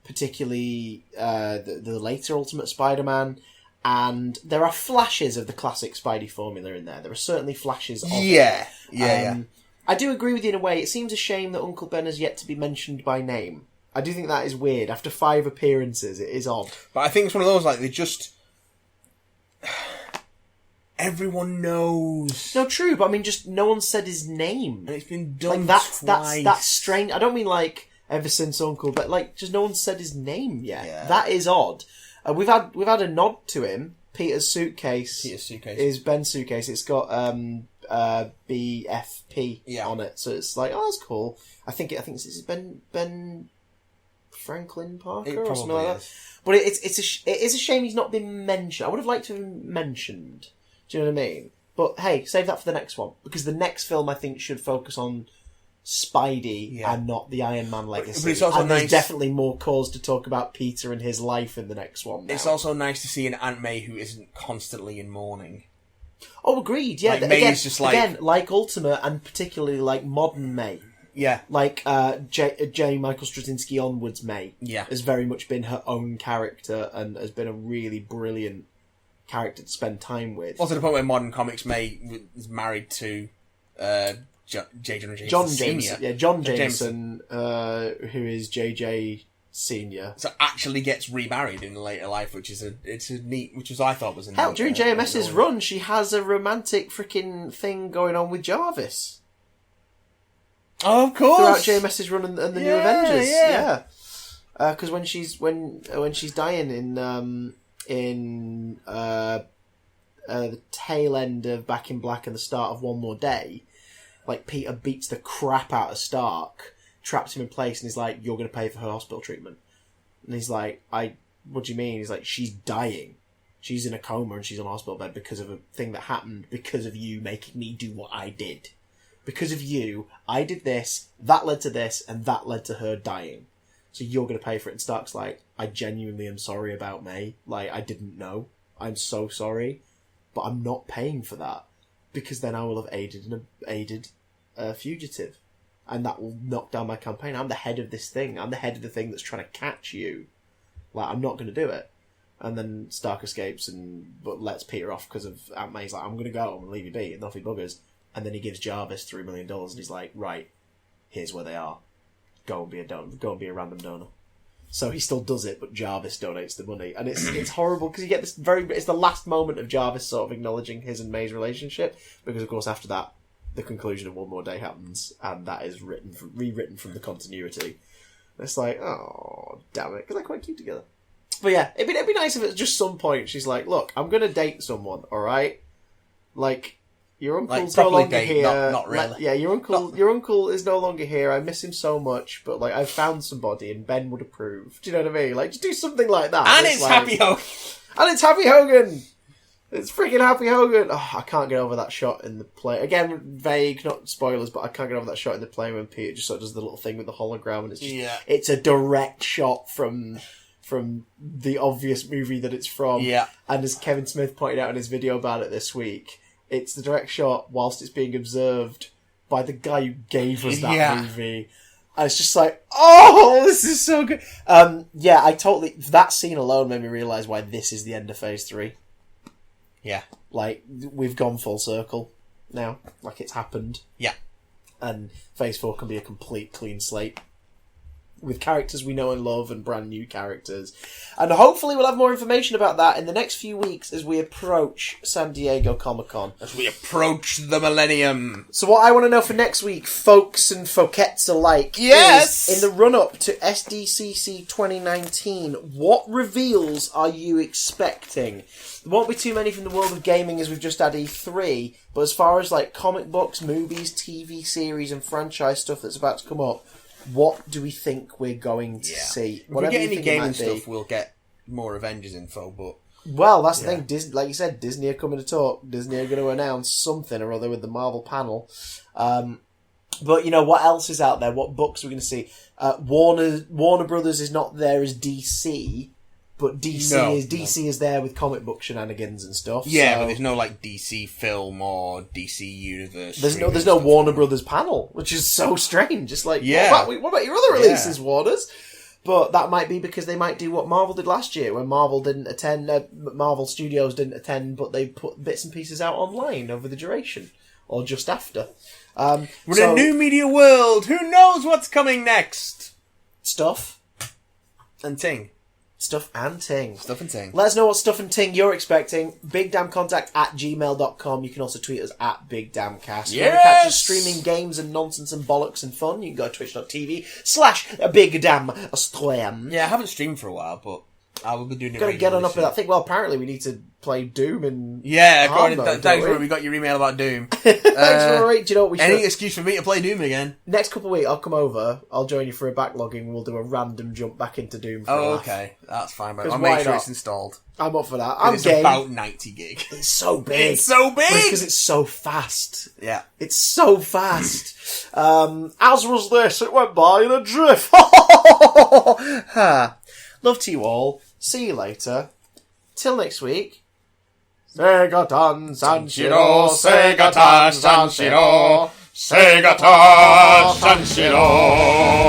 S2: Particularly the later Ultimate Spider-Man. And there are flashes of the classic Spidey formula in there. There are certainly flashes of it.
S1: Yeah.
S2: I do agree with you in a way. It seems a shame that Uncle Ben has yet to be mentioned by name. I do think that is weird. After 5 appearances, it is odd.
S1: But I think it's one of those, like, they just... Everyone knows.
S2: No, true, but I mean, just no one said his name.
S1: And it's been done
S2: twice. That's strange. I don't mean, like, ever since Uncle Ben. Like, just no one said his name yet. Yeah. That is odd. We've had a nod to him. Peter's suitcase is Ben's suitcase. It's got BFP on it, so it's like, oh, that's cool. I think it's Ben Franklin Parker or something like that. But it is a shame he's not been mentioned. I would have liked to have been mentioned. Do you know what I mean? But hey, save that for the next one, because the next film I think should focus on Spidey and not the Iron Man legacy.
S1: But it's also
S2: there's definitely more cause to talk about Peter and his life in the next one now.
S1: It's also nice to see an Aunt May who isn't constantly in mourning.
S2: Oh, agreed. Yeah,
S1: like, May is just
S2: again, like Ultimate, and particularly like modern May.
S1: Yeah,
S2: like J. Michael Straczynski onwards. May has very much been her own character and has been a really brilliant character to spend time with.
S1: Also, the point where modern comics May is married to J. Jonah Jameson
S2: John
S1: Senior.
S2: Jameson. Yeah, John Jameson, who is JJ Senior.
S1: So actually gets remarried in later life, which is a neat, which was I thought was a neat.
S2: Hell, during JMS's run, she has a romantic freaking thing going on with Jarvis.
S1: Oh, of course.
S2: Throughout JMS's run and the New Avengers, yeah. Because when she's dying in the tail end of Back in Black and the start of One More Day, like Peter beats the crap out of Stark, traps him in place, and he's like, "You're going to pay for her hospital treatment." And he's like, "What do you mean?" He's like, "She's dying. She's in a coma and she's on a hospital bed because of a thing that happened because of you making me do what I did. Because of you, I did this, that led to this, and that led to her dying. So you're going to pay for it." And Stark's like, "I genuinely am sorry about May. Like, I didn't know. I'm so sorry. But I'm not paying for that. Because then I will have aided a fugitive. And that will knock down my campaign. I'm the head of this thing. I'm the head of the thing that's trying to catch you. Like, I'm not going to do it." And then Stark escapes but lets Peter off because of Aunt May's like, "I'm going to go. I'm going to leave you be." And off he buggers. And then he gives Jarvis $3 million and he's like, "Right, here's where they are. Go and be a donor. Go and be a random donor." So he still does it, but Jarvis donates the money. And it's horrible because you get this it's the last moment of Jarvis sort of acknowledging his and May's relationship. Because, of course, after that, the conclusion of One More Day happens. And that is rewritten from the continuity. And it's like, oh, damn it. Because they're quite cute together. But yeah, it'd be nice if at just some point she's like, "Look, I'm going to date someone, alright? Like, your uncle's no longer here."
S1: Not really.
S2: Like, yeah, your uncle is no longer here. I miss him so much, but like I've found somebody and Ben would approve. Do you know what I mean? Like, just do something like that.
S1: And it's Happy Hogan.
S2: And it's Happy Hogan. It's freaking Happy Hogan. Oh, I can't get over that shot in the play. Again, vague, not spoilers, but I can't get over that shot in the play when Peter just sort of does the little thing with the hologram, and it's just it's a direct shot from the obvious movie that it's from.
S1: Yeah.
S2: And as Kevin Smith pointed out in his video about it this week, it's the direct shot whilst it's being observed by the guy who gave us that movie. And it's just like, oh, this is so good. That scene alone made me realise why this is the end of Phase 3.
S1: Yeah.
S2: Like, we've gone full circle now. Like, it's happened.
S1: Yeah.
S2: And Phase 4 can be a complete clean slate. With characters we know and love and brand new characters. And hopefully we'll have more information about that in the next few weeks as we approach San Diego Comic-Con.
S1: As we approach the millennium.
S2: So what I want to know for next week, folks and foquettes alike,
S1: yes,
S2: is in the run-up to SDCC 2019, what reveals are you expecting? There won't be too many from the world of gaming as we've just had E3, but as far as like comic books, movies, TV series and franchise stuff that's about to come up, what do we think we're going to see?
S1: If we get any gaming stuff, we'll get more Avengers info, but...
S2: Well, that's the thing. Disney, like you said, Disney are coming to talk. Disney are going to announce something or other with the Marvel panel. But, you know, what else is out there? What books are we going to see? Warner Brothers is not there as DC, but DC is there with comic book shenanigans and stuff.
S1: Yeah,
S2: so
S1: but there's no like DC film or DC universe.
S2: There's no Warner Brothers panel, which is so strange. It's like, what about your other releases, Warners? But that might be because they might do what Marvel did last year, when Marvel didn't attend. Marvel Studios didn't attend, but they put bits and pieces out online over the duration or just after.
S1: We're in a new media world. Who knows what's coming next?
S2: Stuff
S1: and ting.
S2: Stuff and ting.
S1: Stuff and ting.
S2: Let us know what stuff and ting you're expecting. BigDamnContact@gmail.com. You can also tweet us at BigDamnCast. If you want to catch us streaming games and nonsense and bollocks and fun, you can go to twitch.tv/BigDamAustralian.
S1: Yeah, I haven't streamed for a while, but I will be doing it.
S2: Got to get on up with that thing. Well, apparently we need to play Doom in.
S1: Yeah, thanks for we got your email about Doom.
S2: Thanks for do you know what we should?
S1: Any excuse for me to play Doom again?
S2: Next couple of weeks, I'll come over. I'll join you for a backlogging. We'll do a random jump back into Doom. For a laugh.
S1: Okay, that's fine. I'll make sure it's installed.
S2: I'm up for that. I'm
S1: it's
S2: game.
S1: About 90 gig.
S2: It's so big.
S1: It's so big
S2: because it's so fast.
S1: Yeah,
S2: it's so fast. As was this, it went by in a drift. Love to you all. See you later. Till next week. Sega Tan Sanshiro, Sega Tan Sanshiro, Sega Tan Sanshiro.